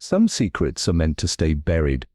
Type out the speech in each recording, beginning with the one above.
Some secrets are meant to stay buried,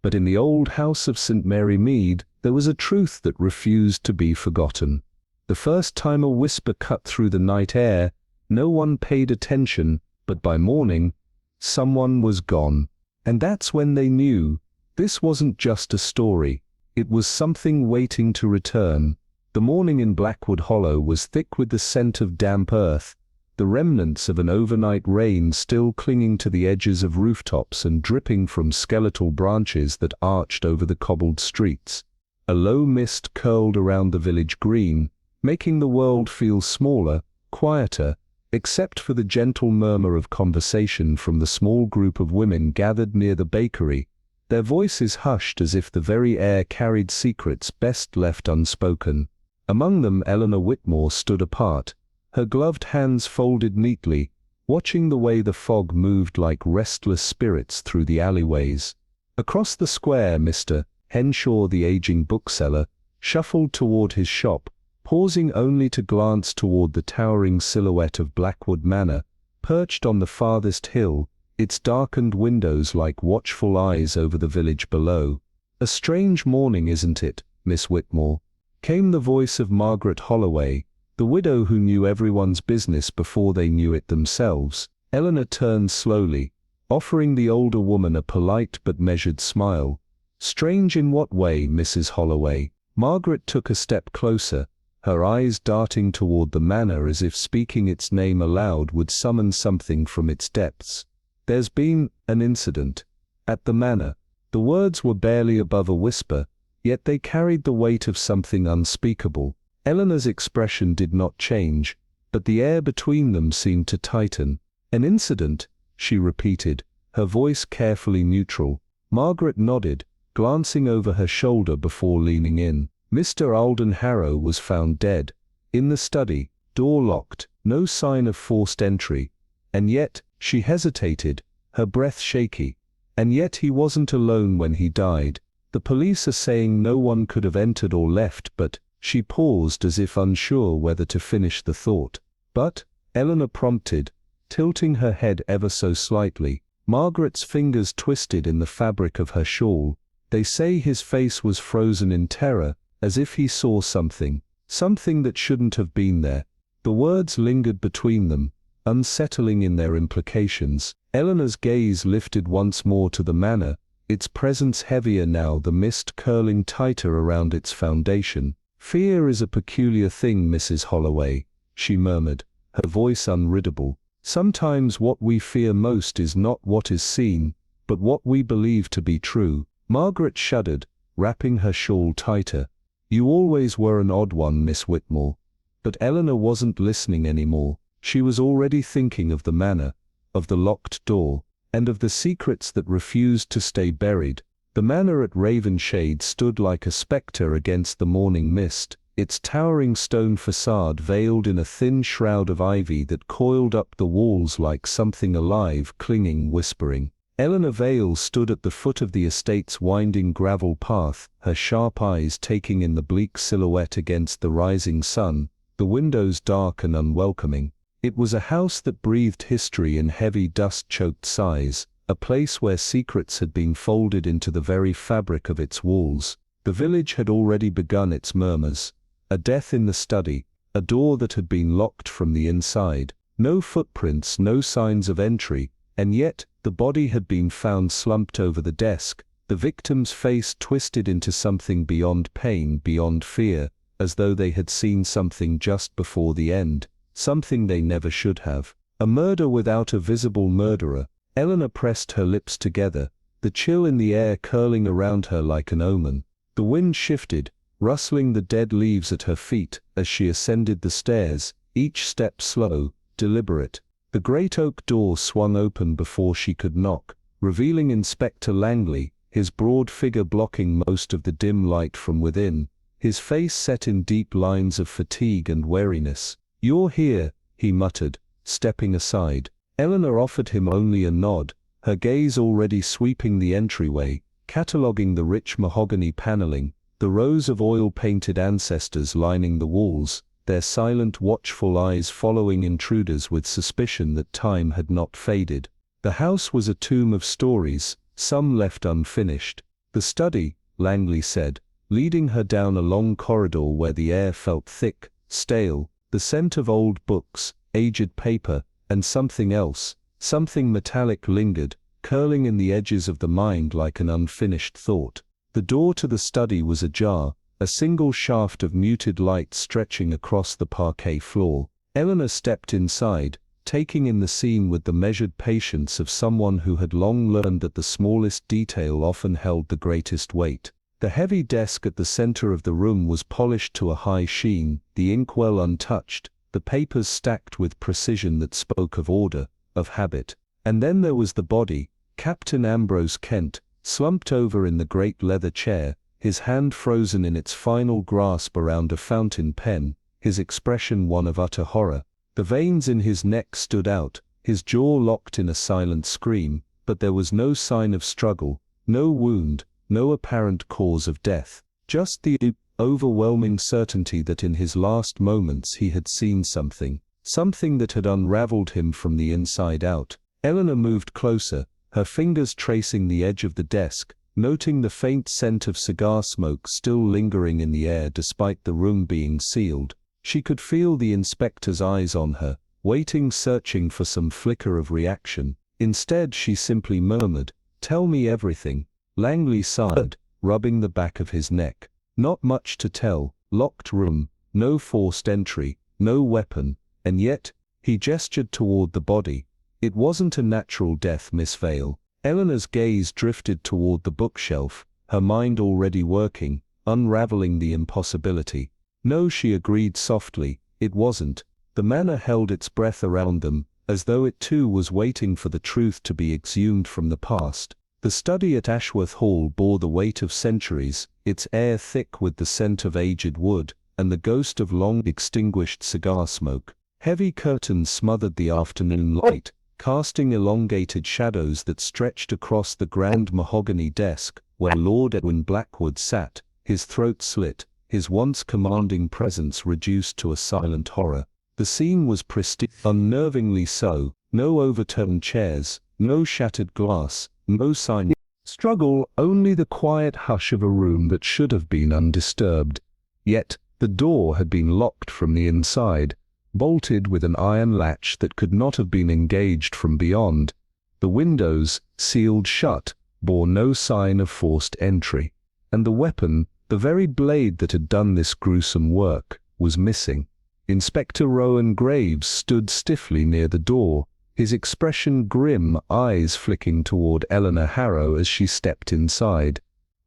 but in the old house of St. Mary Mead, there was a truth that refused to be forgotten. The first time a whisper cut through the night air, no one paid attention, but by morning, someone was gone. And that's when they knew this wasn't just a story, it was something waiting to return. The morning in Blackwood Hollow was thick with the scent of damp earth, the remnants of an overnight rain still clinging to the edges of rooftops and dripping from skeletal branches that arched over the cobbled streets. A low mist curled around the village green, making the world feel smaller, quieter, except for the gentle murmur of conversation from the small group of women gathered near the bakery, their voices hushed as if the very air carried secrets best left unspoken. Among them Eleanor Whitmore stood apart, her gloved hands folded neatly, watching the way the fog moved like restless spirits through the alleyways. Across the square, Mr. Henshaw, the aging bookseller, shuffled toward his shop, pausing only to glance toward the towering silhouette of Blackwood Manor, perched on the farthest hill, its darkened windows like watchful eyes over the village below. "A strange morning, isn't it, Miss Whitmore?" came the voice of Margaret Holloway, the widow who knew everyone's business before they knew it themselves. Eleanor turned slowly, offering the older woman a polite but measured smile. "Strange in what way, Mrs. Holloway?" Margaret took a step closer, her eyes darting toward the manor as if speaking its name aloud would summon something from its depths. "There's been an incident at the manor." The words were barely above a whisper, yet they carried the weight of something unspeakable. Eleanor's expression did not change, but the air between them seemed to tighten. "An incident?" she repeated, her voice carefully neutral. Margaret nodded, glancing over her shoulder before leaning in. "Mr. Alden Harrow was found dead, in the study, door locked, no sign of forced entry. And yet," she hesitated, her breath shaky, "and yet he wasn't alone when he died. The police are saying no one could have entered or left, but—" She paused as if unsure whether to finish the thought. "But," Eleanor prompted, tilting her head ever so slightly. Margaret's fingers twisted in the fabric of her shawl. "They say his face was frozen in terror, as if he saw something that shouldn't have been there." The words lingered between them, unsettling in their implications. Eleanor's gaze lifted once more to the manor, its presence heavier now, the mist curling tighter around its foundation. "Fear is a peculiar thing, Mrs. Holloway," she murmured, her voice unreadable. "Sometimes what we fear most is not what is seen, but what we believe to be true." Margaret shuddered, wrapping her shawl tighter. "You always were an odd one, Miss Whitmore." But Eleanor wasn't listening anymore. She was already thinking of the manor, of the locked door, and of the secrets that refused to stay buried. The manor at Ravenshade stood like a spectre against the morning mist, its towering stone facade veiled in a thin shroud of ivy that coiled up the walls like something alive, clinging, whispering. Eleanor Vale stood at the foot of the estate's winding gravel path, her sharp eyes taking in the bleak silhouette against the rising sun, the windows dark and unwelcoming. It was a house that breathed history in heavy dust-choked sighs, a place where secrets had been folded into the very fabric of its walls. The village had already begun its murmurs. A death in the study, a door that had been locked from the inside, no footprints, no signs of entry, and yet the body had been found slumped over the desk, the victim's face twisted into something beyond pain, beyond fear, as though they had seen something just before the end, something they never should have. A murder without a visible murderer. Eleanor pressed her lips together, the chill in the air curling around her like an omen. The wind shifted, rustling the dead leaves at her feet as she ascended the stairs, each step slow, deliberate. The great oak door swung open before she could knock, revealing Inspector Langley, his broad figure blocking most of the dim light from within, his face set in deep lines of fatigue and weariness. "You're here," he muttered, stepping aside. Eleanor offered him only a nod, her gaze already sweeping the entryway, cataloguing the rich mahogany paneling, the rows of oil-painted ancestors lining the walls, their silent, watchful eyes following intruders with suspicion that time had not faded. The house was a tomb of stories, some left unfinished. "The study," Langley said, leading her down a long corridor where the air felt thick, stale, the scent of old books, aged paper, and something else, something metallic lingered, curling in the edges of the mind like an unfinished thought. The door to the study was ajar, a single shaft of muted light stretching across the parquet floor. Eleanor stepped inside, taking in the scene with the measured patience of someone who had long learned that the smallest detail often held the greatest weight. The heavy desk at the center of the room was polished to a high sheen, the inkwell untouched, the papers stacked with precision that spoke of order, of habit. And then there was the body, Captain Ambrose Kent, slumped over in the great leather chair, his hand frozen in its final grasp around a fountain pen, his expression one of utter horror. The veins in his neck stood out, his jaw locked in a silent scream, but there was no sign of struggle, no wound, no apparent cause of death, just the overwhelming certainty that in his last moments he had seen something that had unraveled him from the inside out. Eleanor moved closer, her fingers tracing the edge of the desk, noting the faint scent of cigar smoke still lingering in the air despite the room being sealed. She could feel the inspector's eyes on her, waiting, searching for some flicker of reaction. Instead she simply murmured, "Tell me everything." Langley sighed, rubbing the back of his neck. Not much to tell, locked room, no forced entry, no weapon, and yet, he gestured toward the body. "It wasn't a natural death, Miss Vale." Eleanor's gaze drifted toward the bookshelf, her mind already working, unraveling the impossibility. "No," she agreed softly, "it wasn't." The manor held its breath around them, as though it too was waiting for the truth to be exhumed from the past. The study at Ashworth Hall bore the weight of centuries, its air thick with the scent of aged wood, and the ghost of long extinguished cigar smoke. Heavy curtains smothered the afternoon light, casting elongated shadows that stretched across the grand mahogany desk, where Lord Edwin Blackwood sat, his throat slit, his once commanding presence reduced to a silent horror. The scene was pristine, unnervingly so, no overturned chairs, no shattered glass, no sign of struggle, only the quiet hush of a room that should have been undisturbed. Yet, the door had been locked from the inside, bolted with an iron latch that could not have been engaged from beyond. The windows, sealed shut, bore no sign of forced entry. And the weapon, the very blade that had done this gruesome work, was missing. Inspector Rowan Graves stood stiffly near the door, his expression grim, eyes flicking toward Eleanor Harrow as she stepped inside.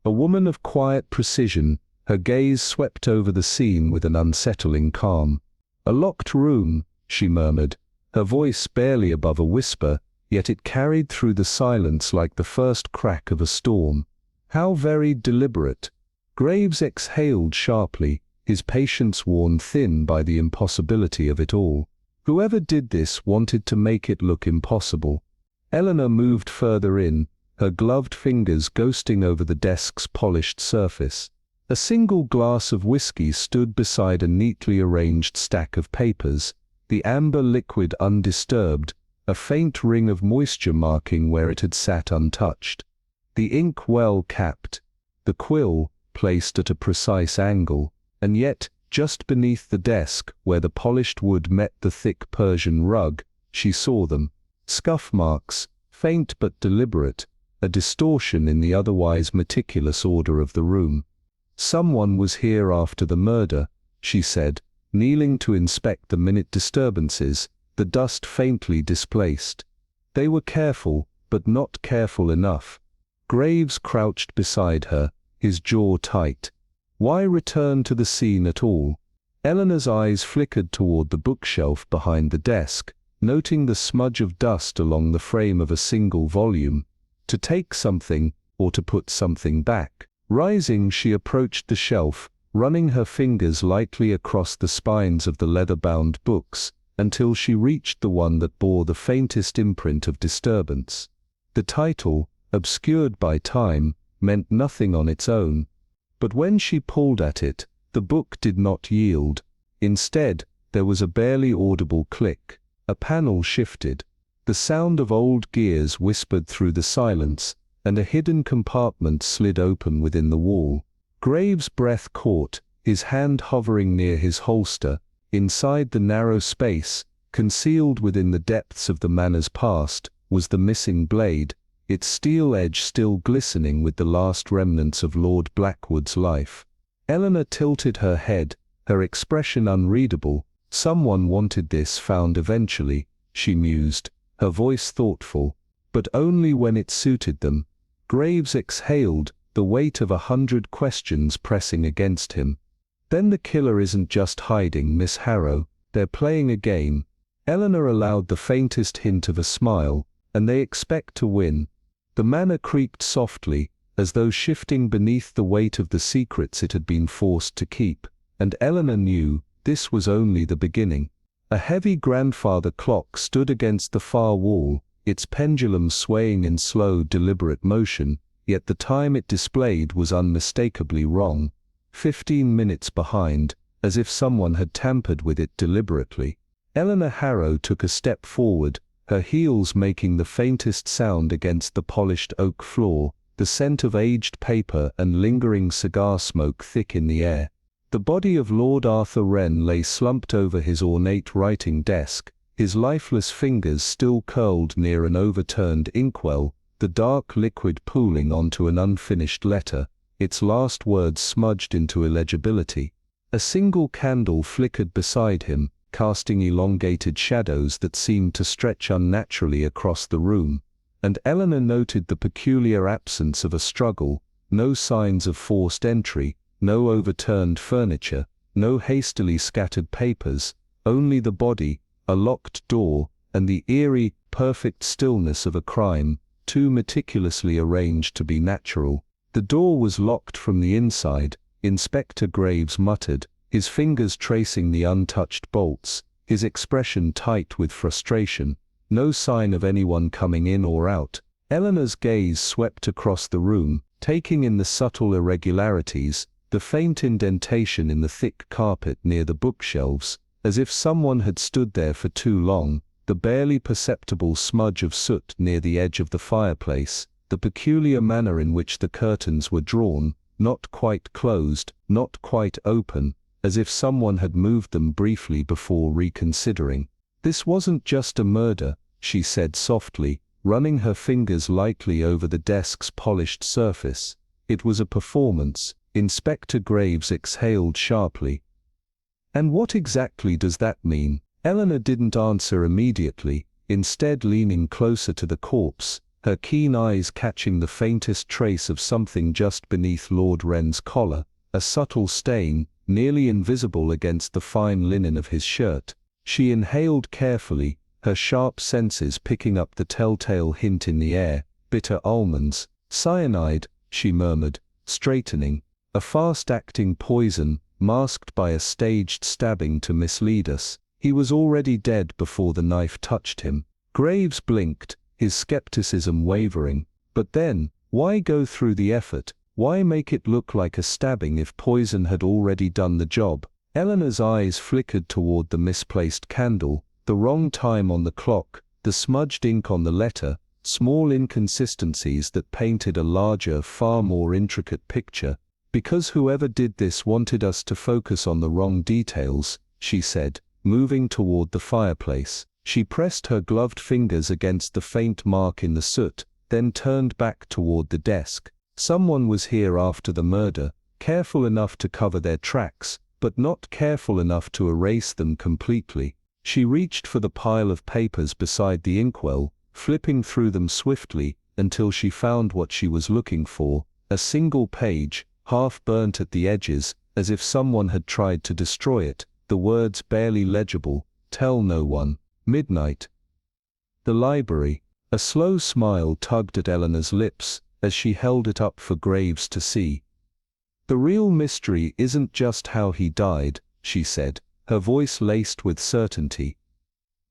A woman of quiet precision, her gaze swept over the scene with an unsettling calm. "A locked room," she murmured, her voice barely above a whisper, yet it carried through the silence like the first crack of a storm. "How very deliberate." Graves exhaled sharply, his patience worn thin by the impossibility of it all. Whoever did this wanted to make it look impossible. Eleanor moved further in, her gloved fingers ghosting over the desk's polished surface. A single glass of whiskey stood beside a neatly arranged stack of papers, the amber liquid undisturbed, a faint ring of moisture marking where it had sat untouched. The ink well capped, the quill placed at a precise angle, and yet, just beneath the desk, where the polished wood met the thick Persian rug, she saw them. Scuff marks, faint but deliberate, a distortion in the otherwise meticulous order of the room. "Someone was here after the murder," she said, kneeling to inspect the minute disturbances, the dust faintly displaced. They were careful, but not careful enough. Graves crouched beside her, his jaw tight. Why return to the scene at all? Eleanor's eyes flickered toward the bookshelf behind the desk, noting the smudge of dust along the frame of a single volume. To take something, or to put something back. Rising, she approached the shelf, running her fingers lightly across the spines of the leather-bound books, until she reached the one that bore the faintest imprint of disturbance. The title, obscured by time, meant nothing on its own. But when she pulled at it, the book did not yield. Instead, there was a barely audible click. A panel shifted. The sound of old gears whispered through the silence, and a hidden compartment slid open within the wall. Graves' breath caught, his hand hovering near his holster. Inside the narrow space, concealed within the depths of the manor's past, was the missing blade, its steel edge still glistening with the last remnants of Lord Blackwood's life. Eleanor tilted her head, her expression unreadable. Someone wanted this found eventually, she mused, her voice thoughtful, but only when it suited them. Graves exhaled, the weight of 100 questions pressing against him. Then the killer isn't just hiding, Miss Harrow, they're playing a game. Eleanor allowed the faintest hint of a smile, and they expect to win. The manor creaked softly, as though shifting beneath the weight of the secrets it had been forced to keep, and Eleanor knew this was only the beginning. A heavy grandfather clock stood against the far wall, its pendulum swaying in slow, deliberate motion, yet the time it displayed was unmistakably wrong. 15 minutes behind, as if someone had tampered with it deliberately. Eleanor Harrow took a step forward, her heels making the faintest sound against the polished oak floor, the scent of aged paper and lingering cigar smoke thick in the air. The body of Lord Arthur Wren lay slumped over his ornate writing desk, his lifeless fingers still curled near an overturned inkwell, the dark liquid pooling onto an unfinished letter, its last words smudged into illegibility. A single candle flickered beside him, casting elongated shadows that seemed to stretch unnaturally across the room, and Eleanor noted the peculiar absence of a struggle, no signs of forced entry, no overturned furniture, no hastily scattered papers, only the body, a locked door, and the eerie, perfect stillness of a crime, too meticulously arranged to be natural. The door was locked from the inside, Inspector Graves muttered, his fingers tracing the untouched bolts, his expression tight with frustration. No sign of anyone coming in or out. Eleanor's gaze swept across the room, taking in the subtle irregularities, the faint indentation in the thick carpet near the bookshelves, as if someone had stood there for too long, the barely perceptible smudge of soot near the edge of the fireplace, the peculiar manner in which the curtains were drawn, not quite closed, not quite open, as if someone had moved them briefly before reconsidering. This wasn't just a murder, she said softly, running her fingers lightly over the desk's polished surface. It was a performance. Inspector Graves exhaled sharply. And what exactly does that mean? Eleanor didn't answer immediately, instead leaning closer to the corpse, her keen eyes catching the faintest trace of something just beneath Lord Wren's collar, a subtle stain, nearly invisible against the fine linen of his shirt. She inhaled carefully, her sharp senses picking up the telltale hint in the air. Bitter almonds. Cyanide, she murmured, straightening. A fast-acting poison, masked by a staged stabbing to mislead us. He was already dead before the knife touched him. Graves blinked, his skepticism wavering. But then, why go through the effort? Why make it look like a stabbing if poison had already done the job? Eleanor's eyes flickered toward the misplaced candle, the wrong time on the clock, the smudged ink on the letter, small inconsistencies that painted a larger, far more intricate picture. Because whoever did this wanted us to focus on the wrong details, she said, moving toward the fireplace. She pressed her gloved fingers against the faint mark in the soot, then turned back toward the desk. Someone was here after the murder, careful enough to cover their tracks, but not careful enough to erase them completely. She reached for the pile of papers beside the inkwell, flipping through them swiftly, until she found what she was looking for, a single page, half burnt at the edges, as if someone had tried to destroy it, the words barely legible, "Tell no one." Midnight. The library. A slow smile tugged at Eleanor's lips, as she held it up for Graves to see. The real mystery isn't just how he died, she said, her voice laced with certainty.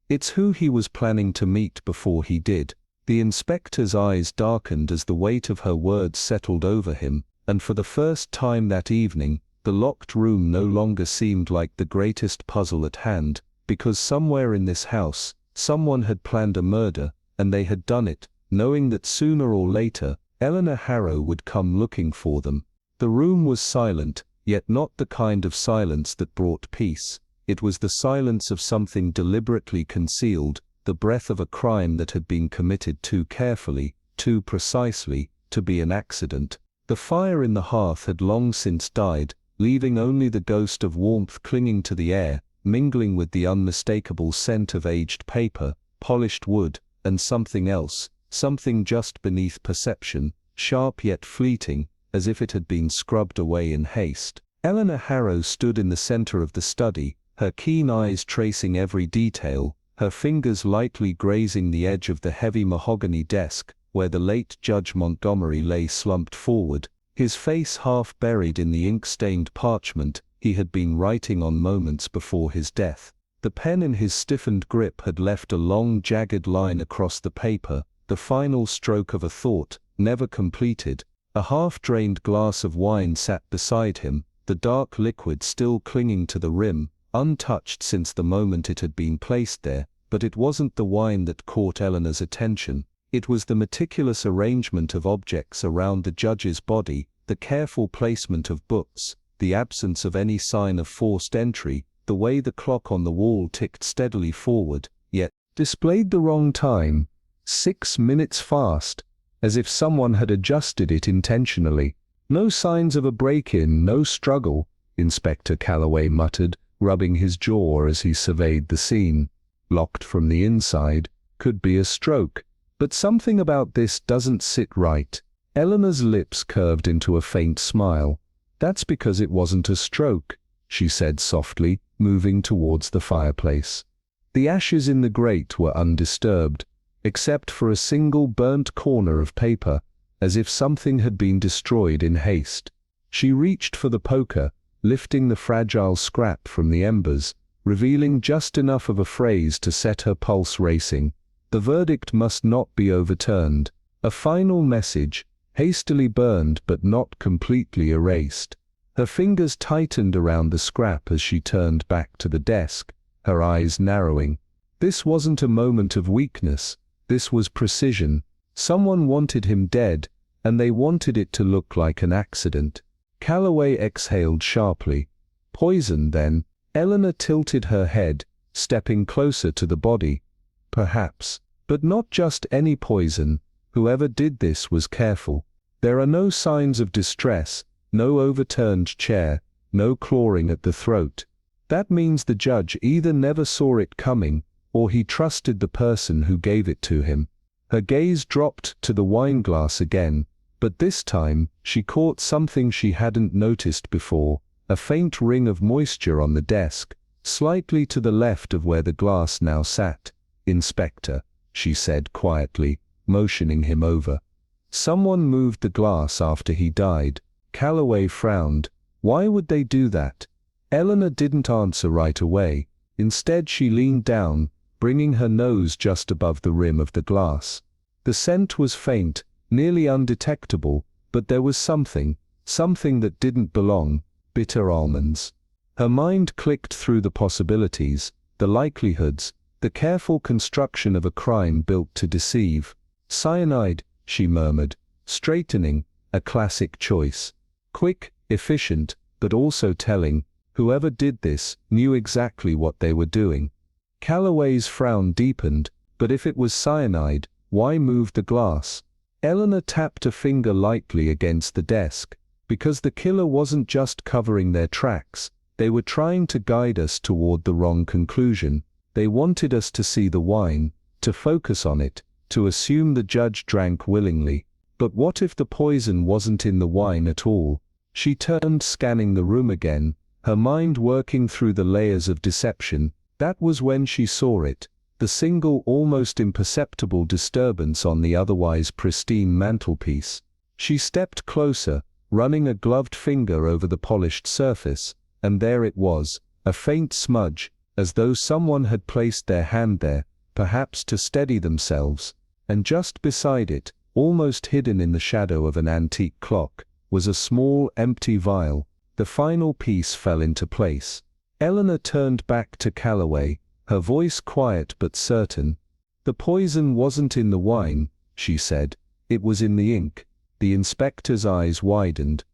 It's who he was planning to meet before he did. The inspector's eyes darkened as the weight of her words settled over him, and for the first time that evening, the locked room no longer seemed like the greatest puzzle at hand, because somewhere in this house, Someone had planned a murder, and they had done it, knowing that sooner or later, Eleanor Harrow would come looking for them. The room was silent, yet not the kind of silence that brought peace. It was the silence of something deliberately concealed, the breath of a crime that had been committed too carefully, too precisely, to be an accident. The fire in the hearth had long since died, leaving only the ghost of warmth clinging to the air, mingling with the unmistakable scent of aged paper, polished wood, and something else, something just beneath perception, sharp yet fleeting, as if it had been scrubbed away in haste. Eleanor Harrow stood in the center of the study, her keen eyes tracing every detail, her fingers lightly grazing the edge of the heavy mahogany desk, where the late Judge Montgomery lay slumped forward, his face half buried in the ink-stained parchment he had been writing on moments before his death. The pen in his stiffened grip had left a long jagged line across the paper, the final stroke of a thought, never completed. A half-drained glass of wine sat beside him, the dark liquid still clinging to the rim, untouched since the moment it had been placed there, but it wasn't the wine that caught Eleanor's attention. It was the meticulous arrangement of objects around the judge's body, the careful placement of books, the absence of any sign of forced entry, the way the clock on the wall ticked steadily forward, yet displayed the wrong time, 6 minutes fast, as if someone had adjusted it intentionally. No signs of a break-in, no struggle, Inspector Calloway muttered, rubbing his jaw as he surveyed the scene. Locked from the inside, could be a stroke, but something about this doesn't sit right. Eleanor's lips curved into a faint smile. That's because it wasn't a stroke, she said softly, moving towards the fireplace. The ashes in the grate were undisturbed, except for a single burnt corner of paper, as if something had been destroyed in haste. She reached for the poker, lifting the fragile scrap from the embers, revealing just enough of a phrase to set her pulse racing. The verdict must not be overturned. A final message, hastily burned but not completely erased. Her fingers tightened around the scrap as she turned back to the desk, her eyes narrowing. This wasn't a moment of weakness. This was precision. Someone wanted him dead, and they wanted it to look like an accident. Calloway exhaled sharply. Poison, then? Eleanor tilted her head, stepping closer to the body. Perhaps. But not just any poison. Whoever did this was careful. There are no signs of distress, no overturned chair, no clawing at the throat. That means the judge either never saw it coming, or he trusted the person who gave it to him. Her gaze dropped to the wineglass again, but this time she caught something she hadn't noticed before, a faint ring of moisture on the desk, slightly to the left of where the glass now sat. Inspector, she said quietly, motioning him over. Someone moved the glass after he died. Calloway frowned. Why would they do that? Eleanor didn't answer right away. Instead she leaned down, bringing her nose just above the rim of the glass. The scent was faint, nearly undetectable, but there was something that didn't belong. Bitter almonds. Her mind clicked through the possibilities, the likelihoods, the careful construction of a crime built to deceive. Cyanide, she murmured, straightening, a classic choice. Quick, efficient, but also telling. Whoever did this knew exactly what they were doing. Calloway's frown deepened, but if it was cyanide, why move the glass? Eleanor tapped a finger lightly against the desk. Because the killer wasn't just covering their tracks, they were trying to guide us toward the wrong conclusion. They wanted us to see the wine, to focus on it, to assume the judge drank willingly. But what if the poison wasn't in the wine at all? She turned, scanning the room again, her mind working through the layers of deception. That was when she saw it, the single almost imperceptible disturbance on the otherwise pristine mantelpiece. She stepped closer, running a gloved finger over the polished surface, and there it was, a faint smudge, as though someone had placed their hand there, perhaps to steady themselves, and just beside it, almost hidden in the shadow of an antique clock, was a small empty vial. The final piece fell into place. Eleanor turned back to Calloway, her voice quiet but certain. "The poison wasn't in the wine," she said. "It was in the ink." The inspector's eyes widened.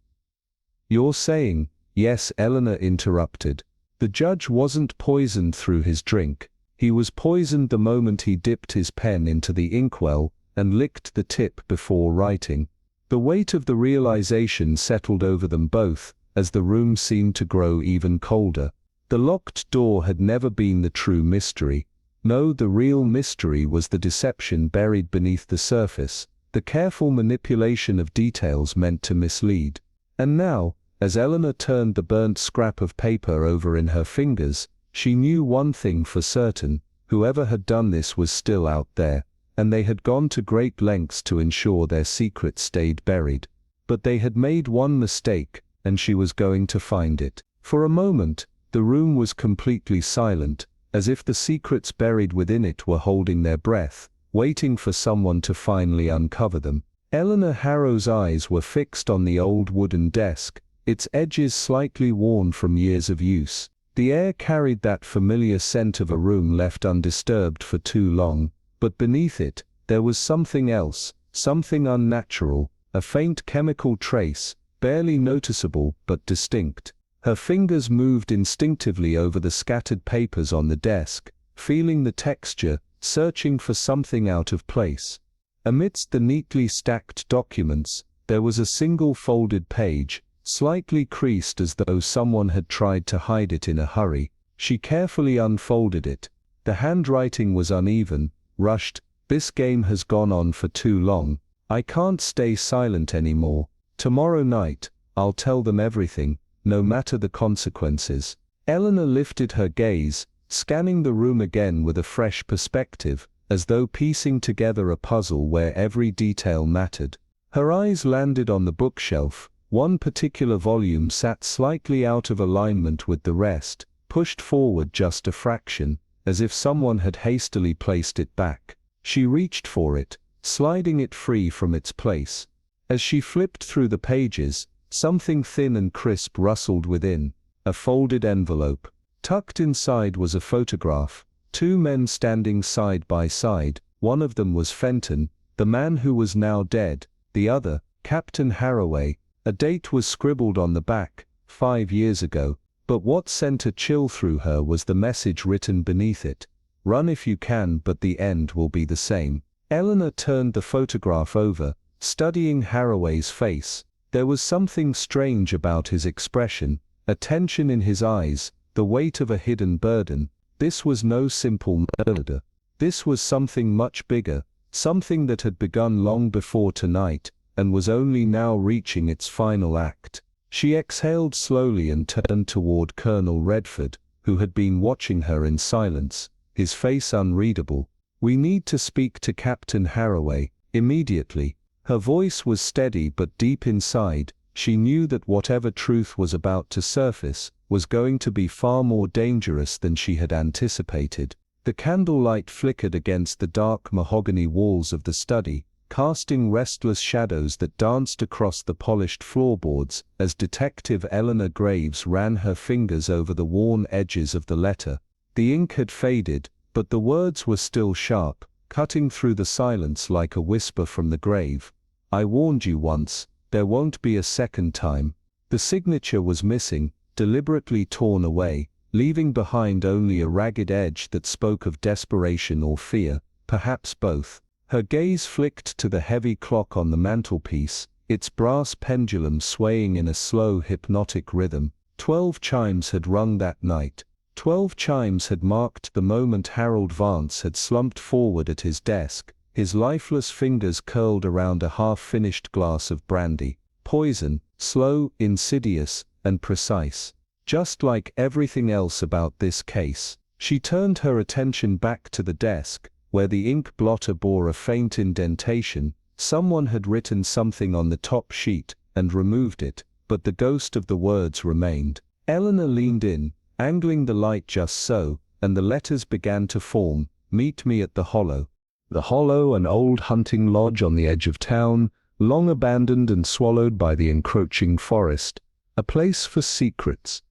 "You're saying—" "Yes," Eleanor interrupted. "The judge wasn't poisoned through his drink. He was poisoned the moment he dipped his pen into the inkwell and licked the tip before writing." The weight of the realization settled over them both, as the room seemed to grow even colder. The locked door had never been the true mystery. No, the real mystery was the deception buried beneath the surface, the careful manipulation of details meant to mislead. And now, as Eleanor turned the burnt scrap of paper over in her fingers, she knew one thing for certain: whoever had done this was still out there, and they had gone to great lengths to ensure their secret stayed buried. But they had made one mistake, and she was going to find it. For a moment, the room was completely silent, as if the secrets buried within it were holding their breath, waiting for someone to finally uncover them. Eleanor Harrow's eyes were fixed on the old wooden desk, its edges slightly worn from years of use. The air carried that familiar scent of a room left undisturbed for too long, but beneath it, there was something else, something unnatural, a faint chemical trace, barely noticeable but distinct. Her fingers moved instinctively over the scattered papers on the desk, feeling the texture, searching for something out of place. Amidst the neatly stacked documents, there was a single folded page, slightly creased as though someone had tried to hide it in a hurry. She carefully unfolded it. The handwriting was uneven, rushed. "This game has gone on for too long. I can't stay silent anymore. Tomorrow night, I'll tell them everything, no matter the consequences." Eleanor lifted her gaze, scanning the room again with a fresh perspective, as though piecing together a puzzle where every detail mattered. Her eyes landed on the bookshelf. One particular volume sat slightly out of alignment with the rest, pushed forward just a fraction, as if someone had hastily placed it back. She reached for it, sliding it free from its place. As she flipped through the pages, something thin and crisp rustled within, a folded envelope. Tucked inside was a photograph, two men standing side by side. One of them was Fenton, the man who was now dead, the other, Captain Harroway. A date was scribbled on the back, 5 years ago, but what sent a chill through her was the message written beneath it: "Run if you can, but the end will be the same." Eleanor turned the photograph over, studying Harroway's face. There was something strange about his expression, a tension in his eyes, the weight of a hidden burden. This was no simple murder. This was something much bigger, something that had begun long before tonight, and was only now reaching its final act. She exhaled slowly and turned toward Colonel Redford, who had been watching her in silence, his face unreadable. "We need to speak to Captain Harroway, immediately." Her voice was steady, but deep inside, she knew that whatever truth was about to surface was going to be far more dangerous than she had anticipated. The candlelight flickered against the dark mahogany walls of the study, casting restless shadows that danced across the polished floorboards as Detective Eleanor Graves ran her fingers over the worn edges of the letter. The ink had faded, but the words were still sharp, cutting through the silence like a whisper from the grave. "I warned you once, there won't be a second time." The signature was missing, deliberately torn away, leaving behind only a ragged edge that spoke of desperation or fear, perhaps both. Her gaze flicked to the heavy clock on the mantelpiece, its brass pendulum swaying in a slow hypnotic rhythm. 12 chimes had rung that night. 12 chimes had marked the moment Harold Vance had slumped forward at his desk, his lifeless fingers curled around a half-finished glass of brandy. Poison, slow, insidious, and precise. Just like everything else about this case. She turned her attention back to the desk, where the ink blotter bore a faint indentation. Someone had written something on the top sheet and removed it, but the ghost of the words remained. Eleanor leaned in, angling the light just so, and the letters began to form. "Meet me at the Hollow." The Hollow, an old hunting lodge on the edge of town, long abandoned and swallowed by the encroaching forest. A place for secrets.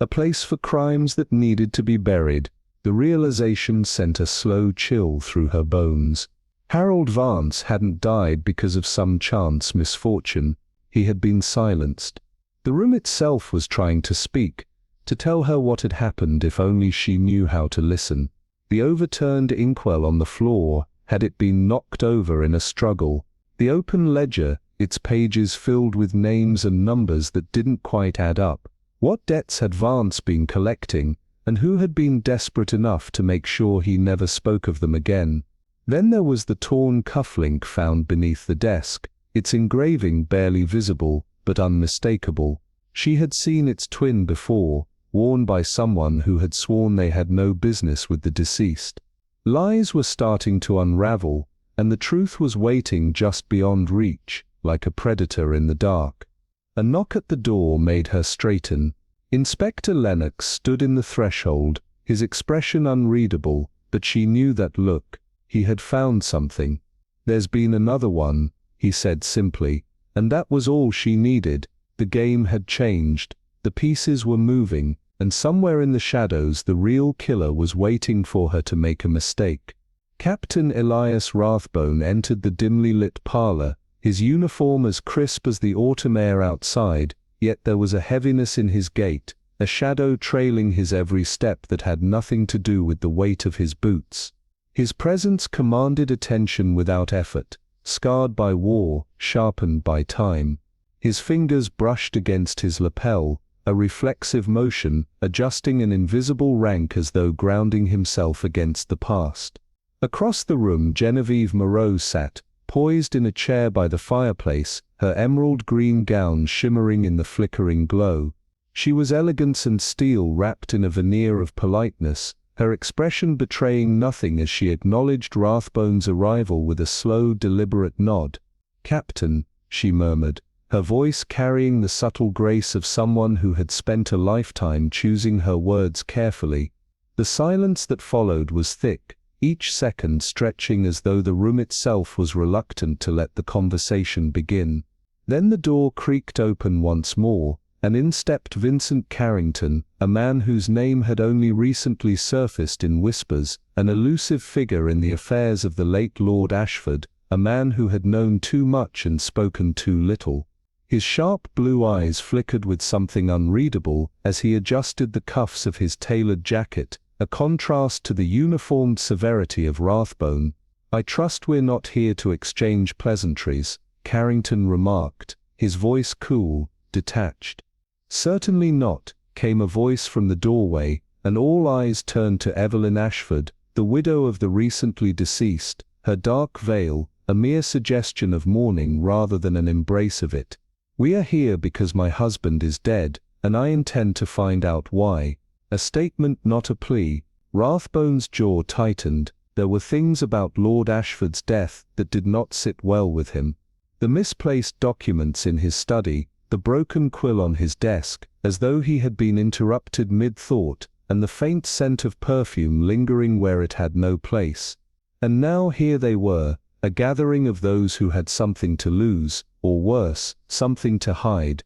A place for crimes that needed to be buried. The realization sent a slow chill through her bones. Harold Vance hadn't died because of some chance misfortune. He had been silenced. The room itself was trying to speak, to tell her what had happened if only she knew how to listen. The overturned inkwell on the floor, had it been knocked over in a struggle? The open ledger, its pages filled with names and numbers that didn't quite add up. What debts had Vance been collecting, and who had been desperate enough to make sure he never spoke of them again? Then there was the torn cufflink found beneath the desk, its engraving barely visible, but unmistakable. She had seen its twin before, worn by someone who had sworn they had no business with the deceased. Lies were starting to unravel, and the truth was waiting just beyond reach, like a predator in the dark. A knock at the door made her straighten. Inspector Lennox stood in the threshold, his expression unreadable, but she knew that look. He had found something. "There's been another one," he said simply, and that was all she needed. The game had changed, the pieces were moving, and somewhere in the shadows the real killer was waiting for her to make a mistake. Captain Elias Rathbone entered the dimly lit parlor, his uniform as crisp as the autumn air outside, yet there was a heaviness in his gait, a shadow trailing his every step that had nothing to do with the weight of his boots. His presence commanded attention without effort, scarred by war, sharpened by time. His fingers brushed against his lapel, a reflexive motion, adjusting an invisible rank as though grounding himself against the past. Across the room Genevieve Moreau sat, poised in a chair by the fireplace, her emerald green gown shimmering in the flickering glow. She was elegance and steel wrapped in a veneer of politeness, her expression betraying nothing as she acknowledged Rathbone's arrival with a slow, deliberate nod. "Captain," she murmured, her voice carrying the subtle grace of someone who had spent a lifetime choosing her words carefully. The silence that followed was thick, each second stretching as though the room itself was reluctant to let the conversation begin. Then the door creaked open once more, and in stepped Vincent Carrington, a man whose name had only recently surfaced in whispers, an elusive figure in the affairs of the late Lord Ashford, a man who had known too much and spoken too little. His sharp blue eyes flickered with something unreadable as he adjusted the cuffs of his tailored jacket, a contrast to the uniformed severity of Rathbone. "I trust we're not here to exchange pleasantries," Carrington remarked, his voice cool, detached. "Certainly not," came a voice from the doorway, and all eyes turned to Evelyn Ashford, the widow of the recently deceased, her dark veil, a mere suggestion of mourning rather than an embrace of it. "We are here because my husband is dead, and I intend to find out why." A statement, not a plea. Rathbone's jaw tightened. There were things about Lord Ashford's death that did not sit well with him. The misplaced documents in his study, the broken quill on his desk, as though he had been interrupted mid-thought, and the faint scent of perfume lingering where it had no place. And now here they were, a gathering of those who had something to lose, or worse, something to hide.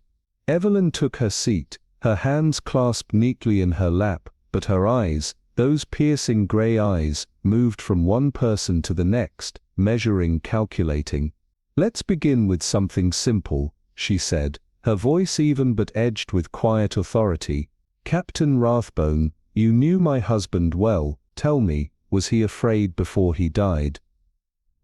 Evelyn took her seat, her hands clasped neatly in her lap, but her eyes, those piercing grey eyes, moved from one person to the next, measuring, calculating. "Let's begin with something simple," she said, her voice even but edged with quiet authority. "Captain Rathbone, you knew my husband well. Tell me, was he afraid before he died?"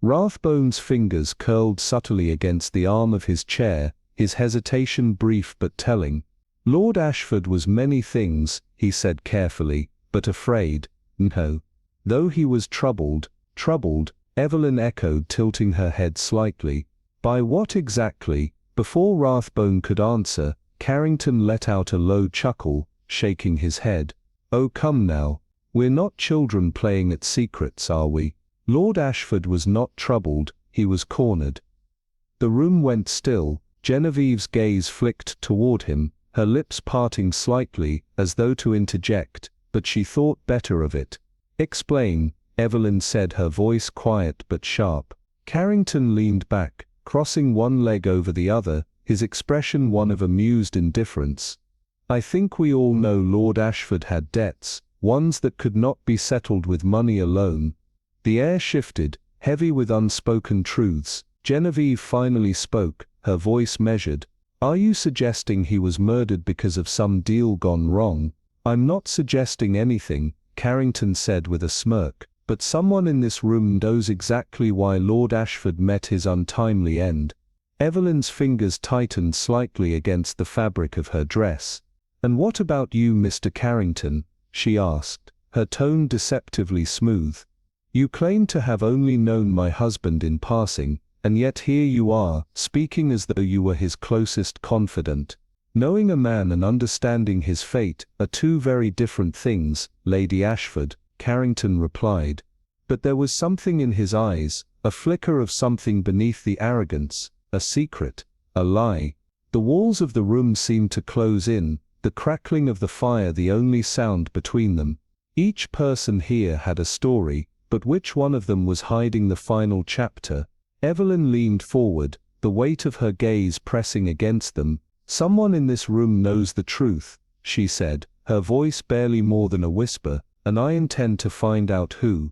Rathbone's fingers curled subtly against the arm of his chair, his hesitation brief but telling. "Lord Ashford was many things," he said carefully, "but afraid, no. Though he was troubled," Evelyn echoed, tilting her head slightly. "By what exactly?" Before Rathbone could answer, Carrington let out a low chuckle, shaking his head. "Oh, come now. We're not children playing at secrets, are we? Lord Ashford was not troubled, he was cornered." The room went still. Genevieve's gaze flicked toward him, her lips parting slightly, as though to interject, but she thought better of it. "Explain," Evelyn said, her voice quiet but sharp. Carrington leaned back, crossing one leg over the other, his expression one of amused indifference. "I think we all know Lord Ashford had debts, ones that could not be settled with money alone. The air shifted, heavy with unspoken truths. Genevieve finally spoke, her voice measured. "Are you suggesting he was murdered because of some deal gone wrong?" "I'm not suggesting anything," Carrington said with a smirk, "but someone in this room knows exactly why Lord Ashford met his untimely end." Evelyn's fingers tightened slightly against the fabric of her dress. "And what about you, Mr. Carrington?" she asked, her tone deceptively smooth. "You claim to have only known my husband in passing, and yet here you are, speaking as though you were his closest confidant. Knowing a man and understanding his fate are two very different things, Lady Ashford," Carrington replied. But there was something in his eyes, a flicker of something beneath the arrogance, a secret, a lie. The walls of the room seemed to close in, the crackling of the fire the only sound between them. Each person here had a story, but which one of them was hiding the final chapter? Evelyn leaned forward, the weight of her gaze pressing against them. "Someone in this room knows the truth," she said, her voice barely more than a whisper, "and I intend to find out who."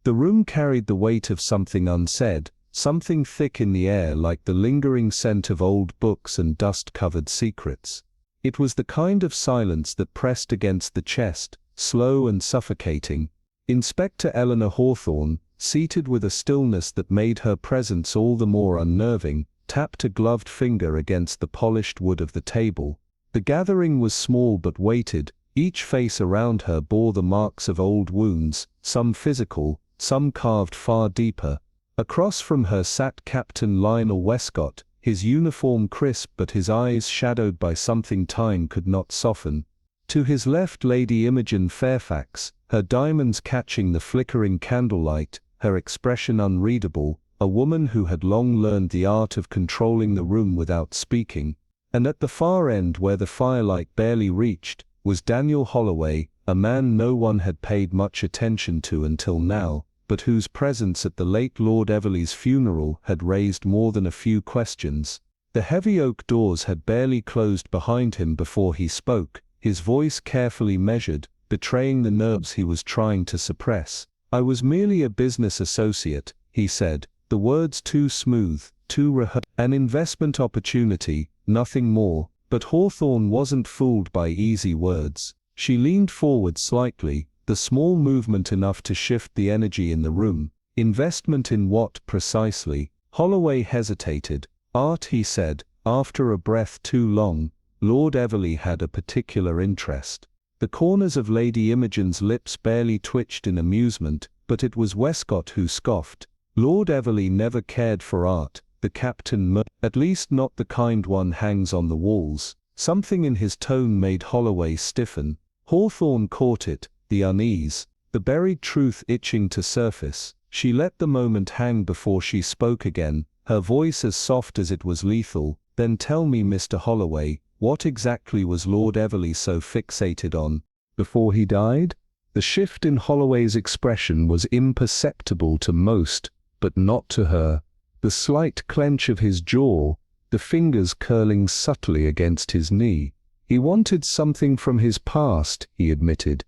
The room carried the weight of something unsaid, something thick in the air like the lingering scent of old books and dust-covered secrets. It was the kind of silence that pressed against the chest, slow and suffocating. Inspector Eleanor Hawthorne, seated with a stillness that made her presence all the more unnerving, tapped a gloved finger against the polished wood of the table. The gathering was small but weighted. Each face around her bore the marks of old wounds, some physical, some carved far deeper. Across from her sat Captain Lionel Westcott, his uniform crisp but his eyes shadowed by something time could not soften. To his left Lady Imogen Fairfax, her diamonds catching the flickering candlelight, her expression unreadable, a woman who had long learned the art of controlling the room without speaking. And at the far end where the firelight barely reached, was Daniel Holloway, a man no one had paid much attention to until now, but whose presence at the late Lord Everleigh's funeral had raised more than a few questions. The heavy oak doors had barely closed behind him before he spoke, his voice carefully measured, betraying the nerves he was trying to suppress. "I was merely a business associate," he said, the words too smooth, too rehearsed. "An investment opportunity, nothing more." But Hawthorne wasn't fooled by easy words. She leaned forward slightly, the small movement enough to shift the energy in the room. "Investment in what, precisely?" Holloway hesitated. "Art," he said, after a breath too long. Lord Everleigh had a particular interest. The corners of Lady Imogen's lips barely twitched in amusement, but it was Westcott who scoffed. "Lord Everleigh never cared for art," the captain murmured, "at least not the kind one hangs on the walls." Something in his tone made Holloway stiffen. Hawthorne caught it, the unease, the buried truth itching to surface. She let the moment hang before she spoke again, her voice as soft as it was lethal. "Then tell me, Mr. Holloway, what exactly was Lord Everleigh so fixated on before he died?" The shift in Holloway's expression was imperceptible to most, but not to her. The slight clench of his jaw, the fingers curling subtly against his knee. "He wanted something from his past," he admitted.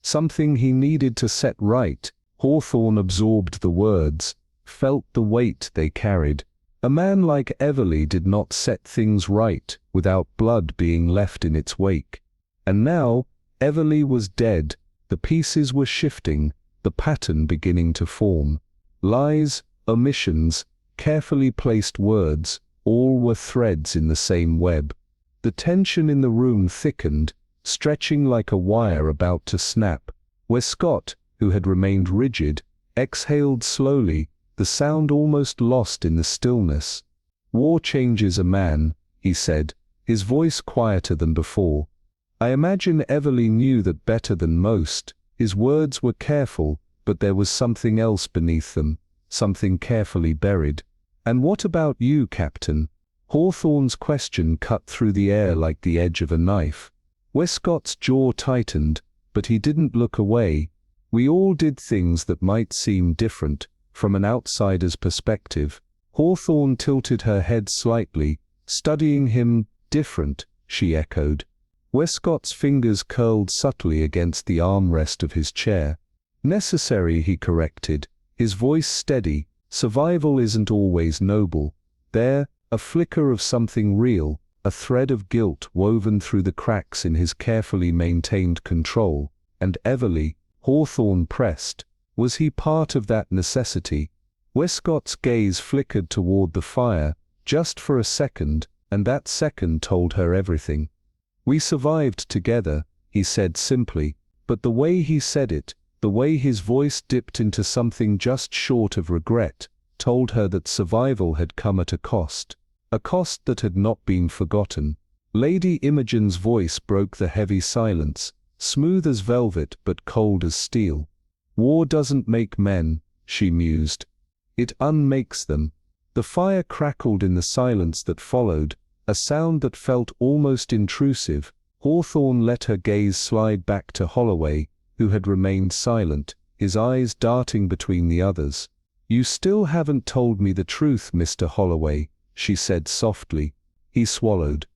"Something he needed to set right." Hawthorne absorbed the words, felt the weight they carried. A man like Everleigh did not set things right without blood being left in its wake. And now, Everleigh was dead, the pieces were shifting, the pattern beginning to form. Lies, omissions, carefully placed words, all were threads in the same web. The tension in the room thickened, stretching like a wire about to snap. Westcott, who had remained rigid, exhaled slowly, the sound almost lost in the stillness. "War changes a man," he said, his voice quieter than before. "I imagine Everleigh knew that better than most." His words were careful, but there was something else beneath them, something carefully buried. "And what about you, Captain?" Hawthorne's question cut through the air like the edge of a knife. Westcott's jaw tightened, but he didn't look away. "We all did things that might seem different, from an outsider's perspective." Hawthorne tilted her head slightly, studying him. "Different," she echoed. Westcott's fingers curled subtly against the armrest of his chair. Necessary, he corrected, his voice steady. Survival isn't always noble. There, a flicker of something real, a thread of guilt woven through the cracks in his carefully maintained control. And Everly, Hawthorne pressed, was he part of that necessity? Westcott's gaze flickered toward the fire, just for a second, and that second told her everything. "We survived together," he said simply, but the way he said it, the way his voice dipped into something just short of regret, told her that survival had come at a cost that had not been forgotten. Lady Imogen's voice broke the heavy silence, smooth as velvet but cold as steel. "War doesn't make men," she mused. "It unmakes them." The fire crackled in the silence that followed, a sound that felt almost intrusive. Hawthorne let her gaze slide back to Holloway, who had remained silent, his eyes darting between the others. "You still haven't told me the truth, Mr. Holloway," she said softly. He swallowed.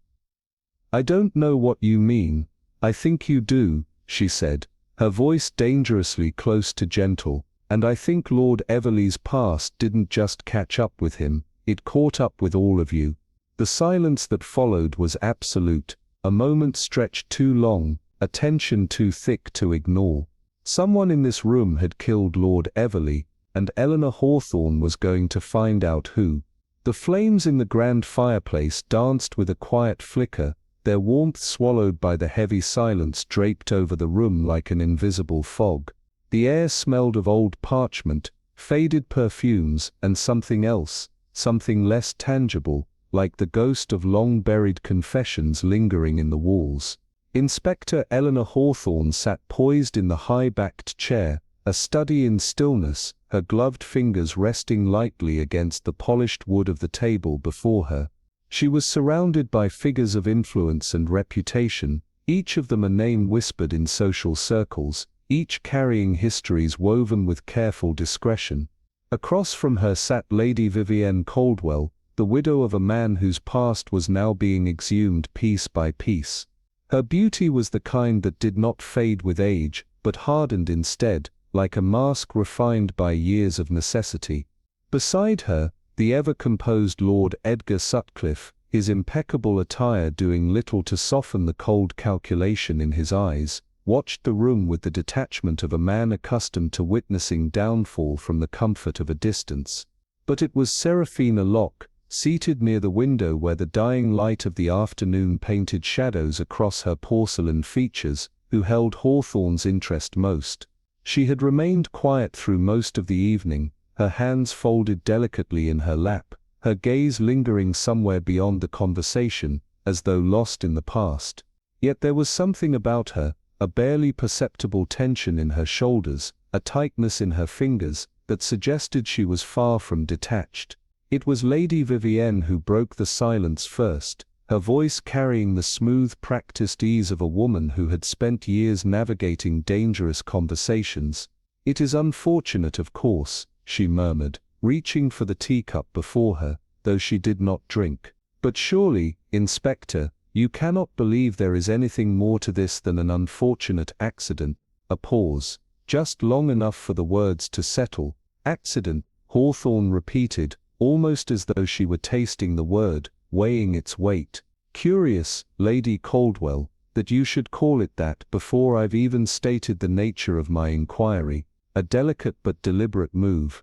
"I don't know what you mean. I think you do," she said, her voice dangerously close to gentle. "And I think Lord Everley's past didn't just catch up with him, it caught up with all of you." The silence that followed was absolute, a moment stretched too long, a tension too thick to ignore. Someone in this room had killed Lord Everley, and Eleanor Hawthorne was going to find out who. The flames in the grand fireplace danced with a quiet flicker, their warmth swallowed by the heavy silence draped over the room like an invisible fog. The air smelled of old parchment, faded perfumes, and something else, something less tangible, like the ghost of long-buried confessions lingering in the walls. Inspector Eleanor Hawthorne sat poised in the high-backed chair, a study in stillness, her gloved fingers resting lightly against the polished wood of the table before her. She was surrounded by figures of influence and reputation, each of them a name whispered in social circles, each carrying histories woven with careful discretion. Across from her sat Lady Vivienne Caldwell, the widow of a man whose past was now being exhumed piece by piece. Her beauty was the kind that did not fade with age, but hardened instead, like a mask refined by years of necessity. Beside her, the ever-composed Lord Edgar Sutcliffe, his impeccable attire doing little to soften the cold calculation in his eyes, watched the room with the detachment of a man accustomed to witnessing downfall from the comfort of a distance. But it was Seraphina Locke, seated near the window where the dying light of the afternoon painted shadows across her porcelain features, who held Hawthorne's interest most. She had remained quiet through most of the evening, her hands folded delicately in her lap, her gaze lingering somewhere beyond the conversation, as though lost in the past. Yet there was something about her, a barely perceptible tension in her shoulders, a tightness in her fingers, that suggested she was far from detached. It was Lady Vivienne who broke the silence first, her voice carrying the smooth, practiced ease of a woman who had spent years navigating dangerous conversations. "It is unfortunate, of course," she murmured, reaching for the teacup before her, though she did not drink. "But surely, Inspector, you cannot believe there is anything more to this than an unfortunate accident." A pause, just long enough for the words to settle. "Accident," Hawthorne repeated, almost as though she were tasting the word, weighing its weight. "Curious, Lady Caldwell, that you should call it that before I've even stated the nature of my inquiry." A delicate but deliberate move.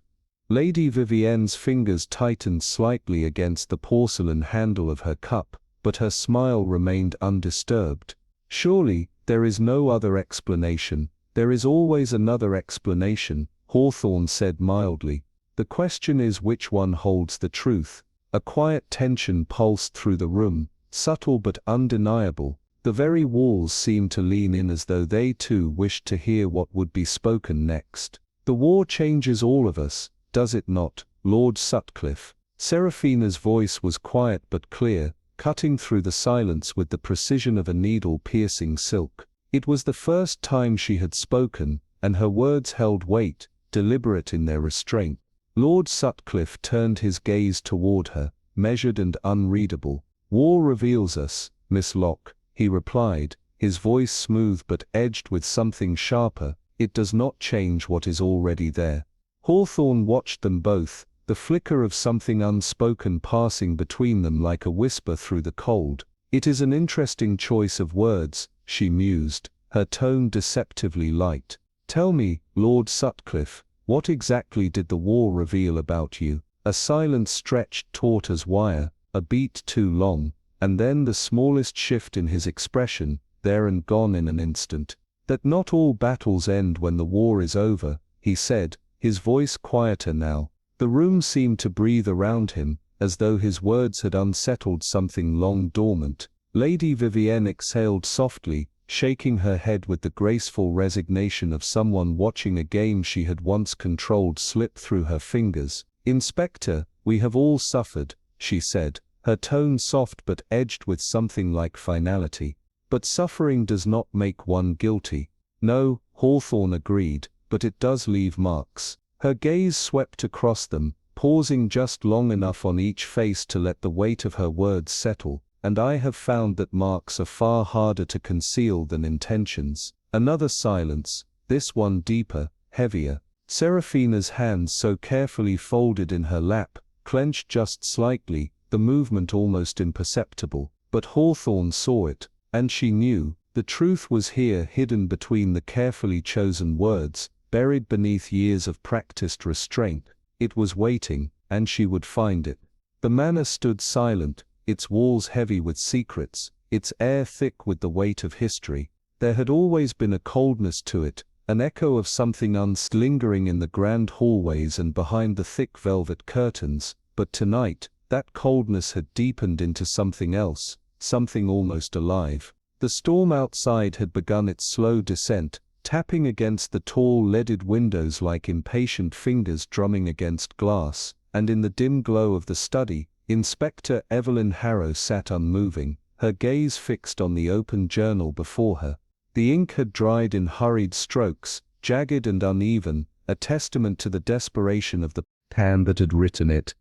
Lady Vivienne's fingers tightened slightly against the porcelain handle of her cup, but her smile remained undisturbed. "Surely, there is no other explanation." "There is always another explanation," Hawthorne said mildly. "The question is which one holds the truth." A quiet tension pulsed through the room, subtle but undeniable. The very walls seemed to lean in as though they too wished to hear what would be spoken next. "The war changes all of us, does it not, Lord Sutcliffe?" Seraphina's voice was quiet but clear, cutting through the silence with the precision of a needle piercing silk. It was the first time she had spoken, and her words held weight, deliberate in their restraint. Lord Sutcliffe turned his gaze toward her, measured and unreadable. "War reveals us, Miss Locke," he replied, his voice smooth but edged with something sharper. "It does not change what is already there." Hawthorne watched them both, the flicker of something unspoken passing between them like a whisper through the cold. "It is an interesting choice of words," she mused, her tone deceptively light. "Tell me, Lord Sutcliffe, what exactly did the war reveal about you?" A silence stretched taut as wire, a beat too long, and then the smallest shift in his expression, there and gone in an instant. "That not all battles end when the war is over," he said, his voice quieter now. The room seemed to breathe around him, as though his words had unsettled something long dormant. Lady Vivienne exhaled softly, shaking her head with the graceful resignation of someone watching a game she had once controlled slip through her fingers. "Inspector, we have all suffered," she said, her tone soft but edged with something like finality. "But suffering does not make one guilty." "No," Hawthorne agreed, "but it does leave marks." Her gaze swept across them, pausing just long enough on each face to let the weight of her words settle. "And I have found that marks are far harder to conceal than intentions." Another silence, this one deeper, heavier. Seraphina's hands, so carefully folded in her lap, clenched just slightly, the movement almost imperceptible. But Hawthorne saw it, and she knew. The truth was here, hidden between the carefully chosen words, buried beneath years of practiced restraint. It was waiting, and she would find it. The manor stood silent, its walls heavy with secrets, its air thick with the weight of history. There had always been a coldness to it, an echo of something lingering in the grand hallways and behind the thick velvet curtains, but tonight, that coldness had deepened into something else, something almost alive. The storm outside had begun its slow descent, tapping against the tall leaded windows like impatient fingers drumming against glass, and in the dim glow of the study, Inspector Evelyn Harrow sat unmoving, her gaze fixed on the open journal before her. The ink had dried in hurried strokes, jagged and uneven, a testament to the desperation of the hand that had written it.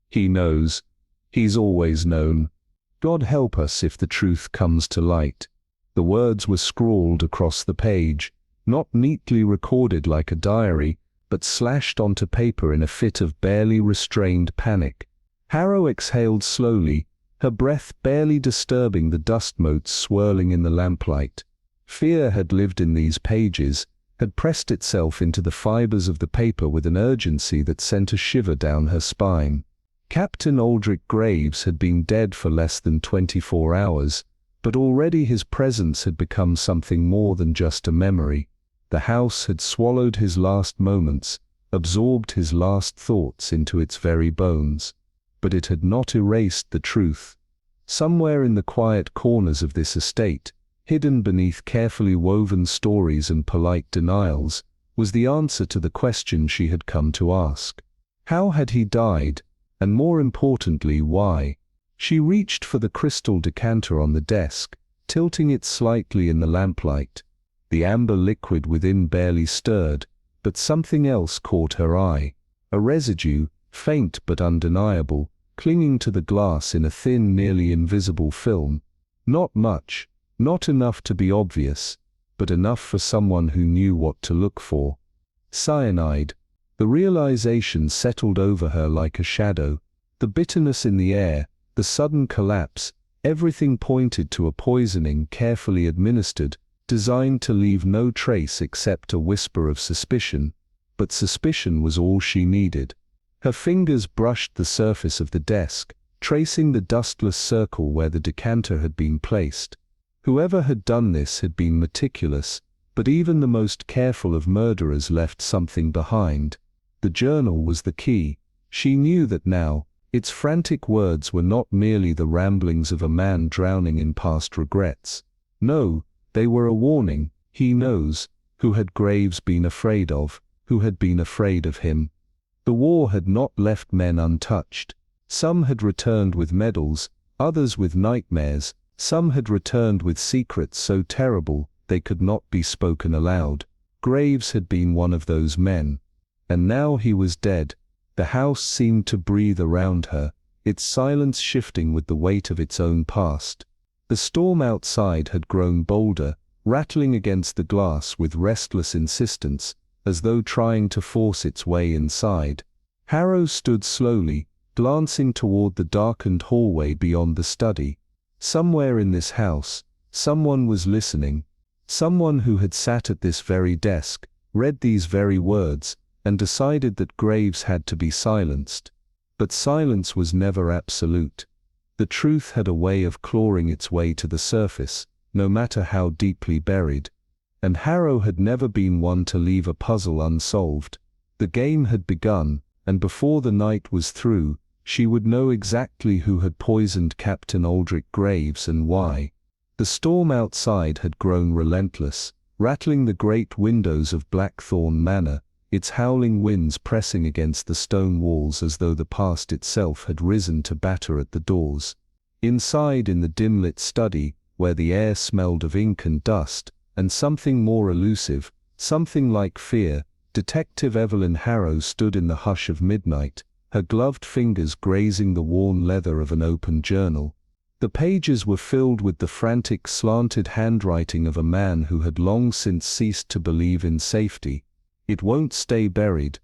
"He knows. He's always known. God help us if the truth comes to light." The words were scrawled across the page, not neatly recorded like a diary, but slashed onto paper in a fit of barely restrained panic. Harrow exhaled slowly, her breath barely disturbing the dust motes swirling in the lamplight. Fear had lived in these pages, had pressed itself into the fibers of the paper with an urgency that sent a shiver down her spine. Captain Aldrich Graves had been dead for less than 24 hours, but already his presence had become something more than just a memory. The house had swallowed his last moments, absorbed his last thoughts into its very bones. But it had not erased the truth. Somewhere in the quiet corners of this estate, hidden beneath carefully woven stories and polite denials, was the answer to the question she had come to ask. How had he died? And more importantly, why? She reached for the crystal decanter on the desk, tilting it slightly in the lamplight. The amber liquid within barely stirred, but something else caught her eye. A residue, faint but undeniable, clinging to the glass in a thin, nearly invisible film. Not much, not enough to be obvious, but enough for someone who knew what to look for. Cyanide. The realization settled over her like a shadow. The bitterness in the air, the sudden collapse, everything pointed to a poisoning carefully administered, designed to leave no trace except a whisper of suspicion. But suspicion was all she needed. Her fingers brushed the surface of the desk, tracing the dustless circle where the decanter had been placed. Whoever had done this had been meticulous, but even the most careful of murderers left something behind. The journal was the key. She knew that now. Its frantic words were not merely the ramblings of a man drowning in past regrets. No, they were a warning. He knows. Who had Graves been afraid of? Who had been afraid of him? The war had not left men untouched. Some had returned with medals, others with nightmares. Some had returned with secrets so terrible they could not be spoken aloud. Graves had been one of those men. And now he was dead. The house seemed to breathe around her, its silence shifting with the weight of its own past. The storm outside had grown bolder, rattling against the glass with restless insistence, as though trying to force its way inside. Harrow stood slowly, glancing toward the darkened hallway beyond the study. Somewhere in this house, someone was listening. Someone who had sat at this very desk, read these very words, and decided that Graves had to be silenced. But silence was never absolute. The truth had a way of clawing its way to the surface, no matter how deeply buried. And Harrow had never been one to leave a puzzle unsolved. The game had begun, and before the night was through, she would know exactly who had poisoned Captain Aldrich Graves and why. The storm outside had grown relentless, rattling the great windows of Blackthorn Manor, its howling winds pressing against the stone walls as though the past itself had risen to batter at the doors. Inside in the dim-lit study, where the air smelled of ink and dust, and something more elusive, something like fear, Detective Evelyn Harrow stood in the hush of midnight, her gloved fingers grazing the worn leather of an open journal. The pages were filled with the frantic, slanted handwriting of a man who had long since ceased to believe in safety. It won't stay buried.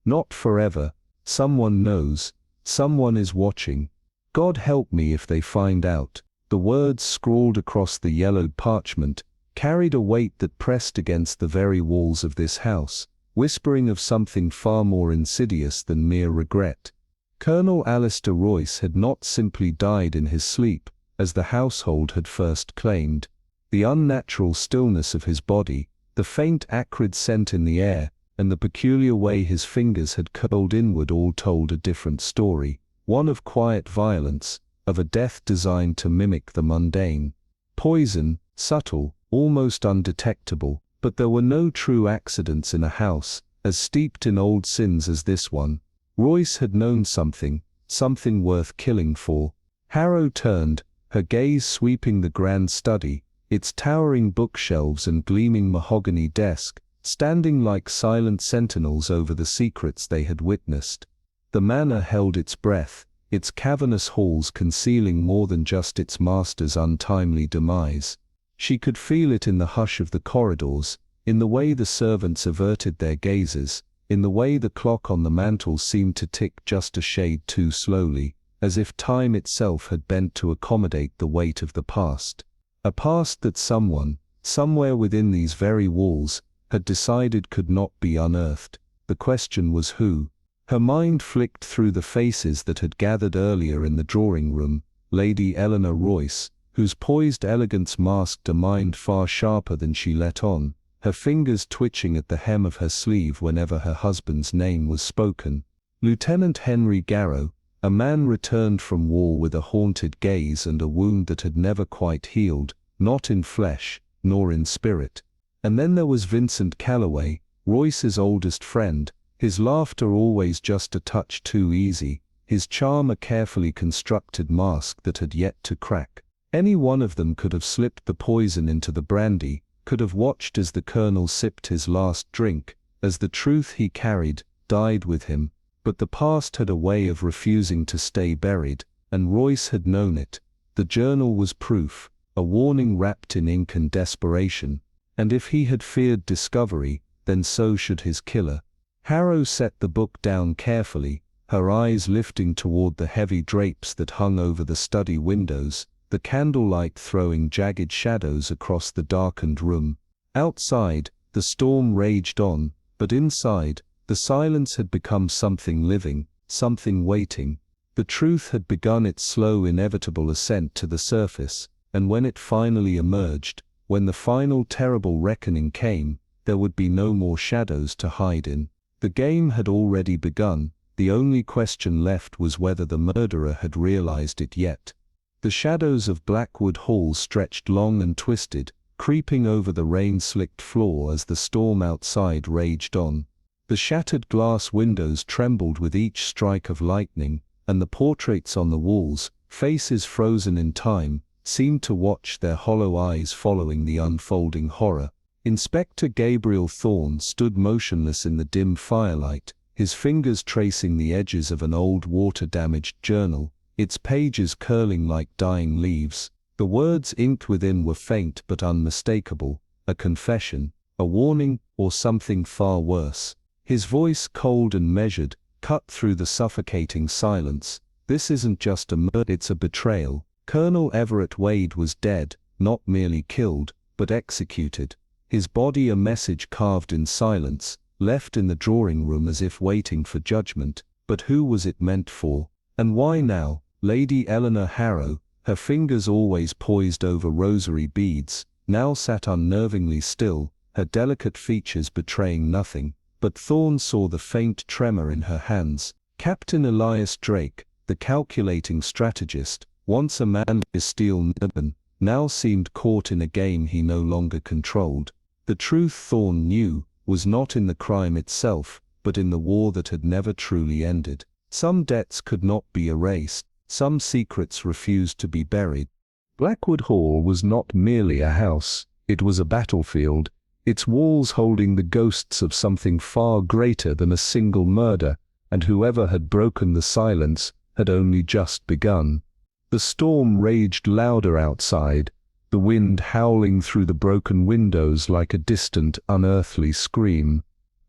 Not forever. Someone knows. Someone is watching. God help me if they find out. The words scrawled across the yellowed parchment carried a weight that pressed against the very walls of this house, whispering of something far more insidious than mere regret. Colonel Alistair Royce had not simply died in his sleep, as the household had first claimed. The unnatural stillness of his body, the faint acrid scent in the air, and the peculiar way his fingers had curled inward all told a different story, one of quiet violence, of a death designed to mimic the mundane. Poison, subtle, almost undetectable, but there were no true accidents in a house as steeped in old sins as this one. Royce had known something worth killing for. Harrow turned, her gaze sweeping the grand study, its towering bookshelves and gleaming mahogany desk, standing like silent sentinels over the secrets they had witnessed. The manor held its breath, its cavernous halls concealing more than just its master's untimely demise. She could feel it in the hush of the corridors, in the way the servants averted their gazes, in the way the clock on the mantel seemed to tick just a shade too slowly, as if time itself had bent to accommodate the weight of the past. A past that someone, somewhere within these very walls, had decided could not be unearthed. The question was who? Her mind flicked through the faces that had gathered earlier in the drawing room. Lady Eleanor Royce, whose poised elegance masked a mind far sharper than she let on, her fingers twitching at the hem of her sleeve whenever her husband's name was spoken. Lieutenant Henry Garrow, a man returned from war with a haunted gaze and a wound that had never quite healed, not in flesh, nor in spirit. And then there was Vincent Calloway, Royce's oldest friend, his laughter always just a touch too easy, his charm a carefully constructed mask that had yet to crack. Any one of them could have slipped the poison into the brandy, could have watched as the colonel sipped his last drink, as the truth he carried died with him, but the past had a way of refusing to stay buried, and Royce had known it. The journal was proof, a warning wrapped in ink and desperation, and if he had feared discovery, then so should his killer. Harrow set the book down carefully, her eyes lifting toward the heavy drapes that hung over the study windows, the candlelight throwing jagged shadows across the darkened room. Outside, the storm raged on, but inside, the silence had become something living, something waiting. The truth had begun its slow, inevitable ascent to the surface, and when it finally emerged, when the final terrible reckoning came, there would be no more shadows to hide in. The game had already begun. The only question left was whether the murderer had realized it yet. The shadows of Blackwood Hall stretched long and twisted, creeping over the rain-slicked floor as the storm outside raged on. The shattered glass windows trembled with each strike of lightning, and the portraits on the walls, faces frozen in time, seemed to watch, their hollow eyes following the unfolding horror. Inspector Gabriel Thorne stood motionless in the dim firelight, his fingers tracing the edges of an old water-damaged journal, its pages curling like dying leaves. The words inked within were faint but unmistakable, a confession, a warning, or something far worse. His voice, cold and measured, cut through the suffocating silence. "This isn't just a murder, it's a betrayal. Colonel Everett Wade was dead, not merely killed, but executed. His body a message carved in silence, left in the drawing room as if waiting for judgment. But who was it meant for? And why now?" Lady Eleanor Harrow, her fingers always poised over rosary beads, now sat unnervingly still, her delicate features betraying nothing. But Thorne saw the faint tremor in her hands. Captain Elias Drake, the calculating strategist, once a man of steel nerve, now seemed caught in a game he no longer controlled. The truth, Thorne knew, was not in the crime itself, but in the war that had never truly ended. Some debts could not be erased, some secrets refused to be buried. Blackwood Hall was not merely a house, it was a battlefield, its walls holding the ghosts of something far greater than a single murder, and whoever had broken the silence had only just begun. The storm raged louder outside, the wind howling through the broken windows like a distant, unearthly scream.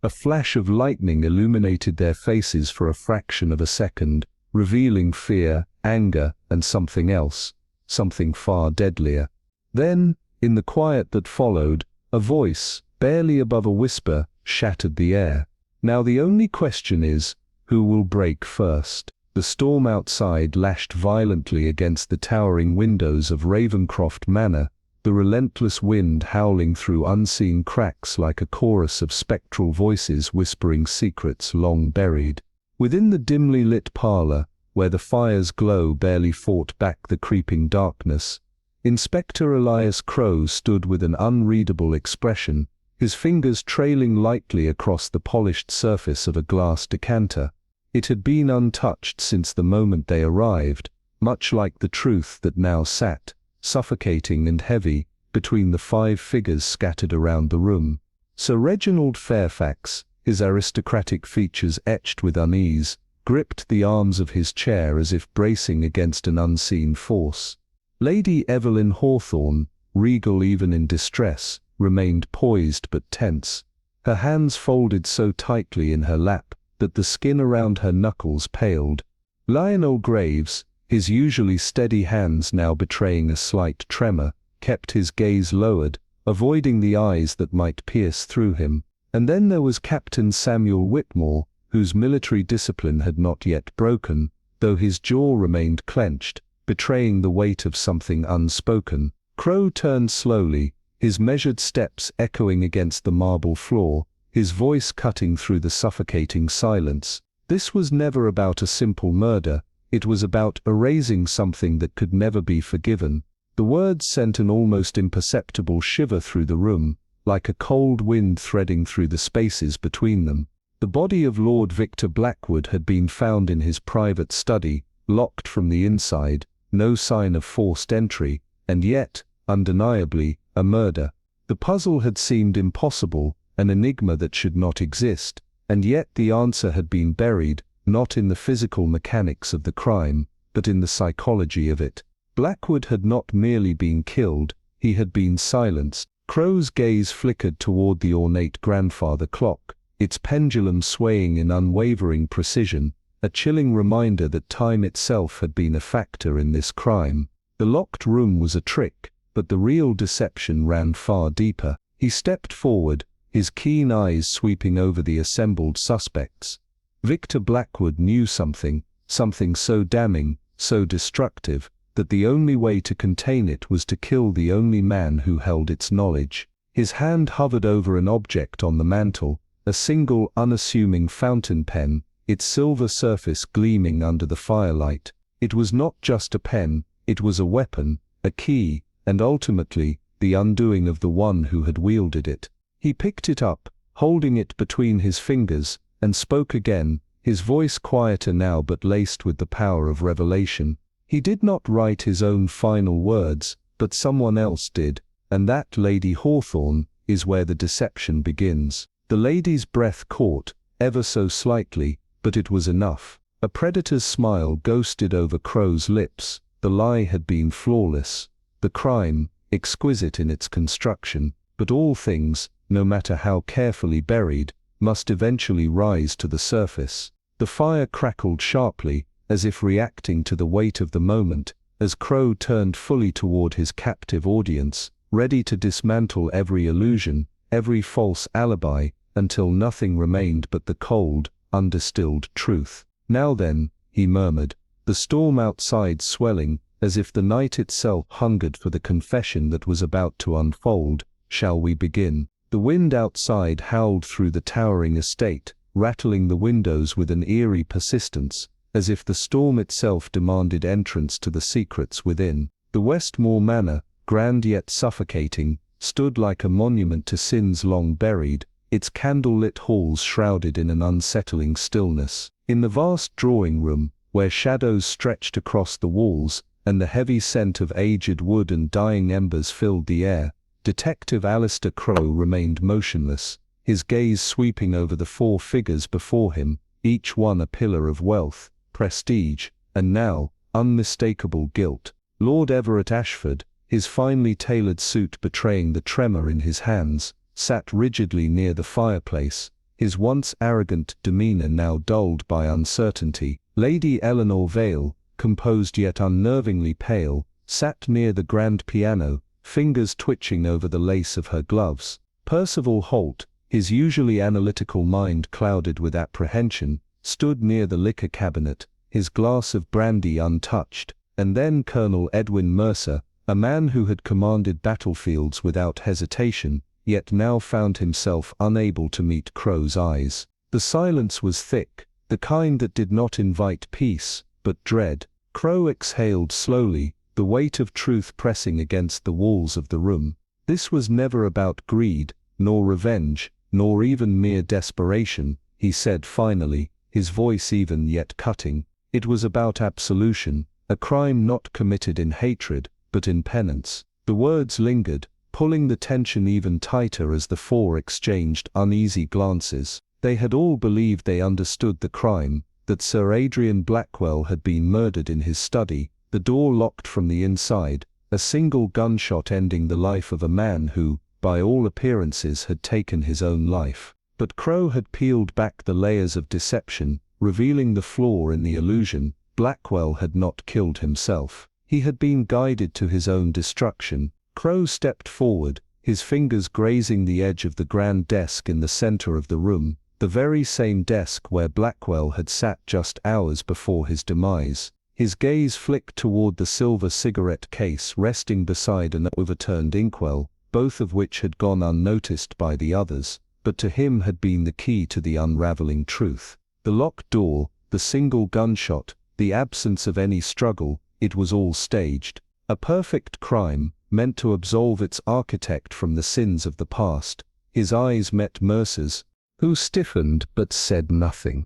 A flash of lightning illuminated their faces for a fraction of a second, revealing fear, anger, and something else, something far deadlier. Then, in the quiet that followed, a voice, barely above a whisper, shattered the air. "Now the only question is, who will break first?" The storm outside lashed violently against the towering windows of Ravencroft Manor, the relentless wind howling through unseen cracks like a chorus of spectral voices whispering secrets long buried. Within the dimly lit parlor, where the fire's glow barely fought back the creeping darkness, Inspector Elias Crowe stood with an unreadable expression, his fingers trailing lightly across the polished surface of a glass decanter. It had been untouched since the moment they arrived, much like the truth that now sat, suffocating and heavy, between the 5 figures scattered around the room. Sir Reginald Fairfax, his aristocratic features etched with unease, gripped the arms of his chair as if bracing against an unseen force. Lady Evelyn Hawthorne, regal even in distress, remained poised but tense, her hands folded so tightly in her lap that the skin around her knuckles paled. Lionel Graves, his usually steady hands now betraying a slight tremor, kept his gaze lowered, avoiding the eyes that might pierce through him. And then there was Captain Samuel Whitmore, whose military discipline had not yet broken, though his jaw remained clenched, betraying the weight of something unspoken. Crowe turned slowly, his measured steps echoing against the marble floor, his voice cutting through the suffocating silence. This was never about a simple murder, it was about erasing something that could never be forgiven. The words sent an almost imperceptible shiver through the room, like a cold wind threading through the spaces between them. The body of Lord Victor Blackwood had been found in his private study, locked from the inside, no sign of forced entry, and yet, undeniably, a murder. The puzzle had seemed impossible, an enigma that should not exist, and yet the answer had been buried, not in the physical mechanics of the crime, but in the psychology of it. Blackwood had not merely been killed, he had been silenced. Crowe's gaze flickered toward the ornate grandfather clock, its pendulum swaying in unwavering precision, a chilling reminder that time itself had been a factor in this crime. The locked room was a trick, but the real deception ran far deeper. He stepped forward, his keen eyes sweeping over the assembled suspects. Victor Blackwood knew something so damning, so destructive, that the only way to contain it was to kill the only man who held its knowledge. His hand hovered over an object on the mantel, a single unassuming fountain pen, its silver surface gleaming under the firelight. It was not just a pen, it was a weapon, a key, and ultimately, the undoing of the one who had wielded it. He picked it up, holding it between his fingers, and spoke again, his voice quieter now but laced with the power of revelation. He did not write his own final words, but someone else did, and that Lady Hawthorne is where the deception begins. The lady's breath caught, ever so slightly, but it was enough. A predator's smile ghosted over Crowe's lips. The lie had been flawless. the crime, exquisite in its construction, but all things, no matter how carefully buried, must eventually rise to the surface. The fire crackled sharply, as if reacting to the weight of the moment, as Crow turned fully toward his captive audience, ready to dismantle every illusion, every false alibi, until nothing remained but the cold, undistilled truth. "Now then," he murmured, the storm outside swelling, as if the night itself hungered for the confession that was about to unfold, "shall we begin?" The wind outside howled through the towering estate, rattling the windows with an eerie persistence, as if the storm itself demanded entrance to the secrets within. The Westmore Manor, grand yet suffocating, stood like a monument to sins long buried, its candle-lit halls shrouded in an unsettling stillness. In the vast drawing-room, where shadows stretched across the walls, and the heavy scent of aged wood and dying embers filled the air, Detective Alistair Crow remained motionless, his gaze sweeping over the 4 figures before him, each one a pillar of wealth, prestige, and now, unmistakable guilt. Lord Everett Ashford, his finely tailored suit betraying the tremor in his hands, sat rigidly near the fireplace, his once arrogant demeanor now dulled by uncertainty. Lady Eleanor Vale, composed yet unnervingly pale, sat near the grand piano, fingers twitching over the lace of her gloves. Percival Holt, his usually analytical mind clouded with apprehension, stood near the liquor cabinet, his glass of brandy untouched, and then Colonel Edwin Mercer, a man who had commanded battlefields without hesitation, yet now found himself unable to meet Crow's eyes. The silence was thick, the kind that did not invite peace, but dread. Crow exhaled slowly, the weight of truth pressing against the walls of the room. This was never about greed, nor revenge, nor even mere desperation, he said finally, his voice even yet cutting. It was about absolution, a crime not committed in hatred, but in penance. The words lingered, pulling the tension even tighter as the 4 exchanged uneasy glances. They had all believed they understood the crime, that Sir Adrian Blackwell had been murdered in his study, the door locked from the inside, a single gunshot ending the life of a man who, by all appearances, had taken his own life. But Crow had peeled back the layers of deception, revealing the flaw in the illusion. Blackwell had not killed himself. He had been guided to his own destruction. Crow stepped forward, his fingers grazing the edge of the grand desk in the center of the room, the very same desk where Blackwell had sat just hours before his demise. His gaze flicked toward the silver cigarette case resting beside an overturned inkwell, both of which had gone unnoticed by the others, but to him had been the key to the unraveling truth. The locked door, the single gunshot, the absence of any struggle, it was all staged. A perfect crime, meant to absolve its architect from the sins of the past. His eyes met Mercer's, who stiffened but said nothing.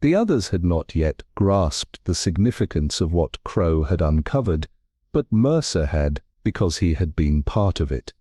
The others had not yet grasped the significance of what Crow had uncovered, but Mercer had, because he had been part of it.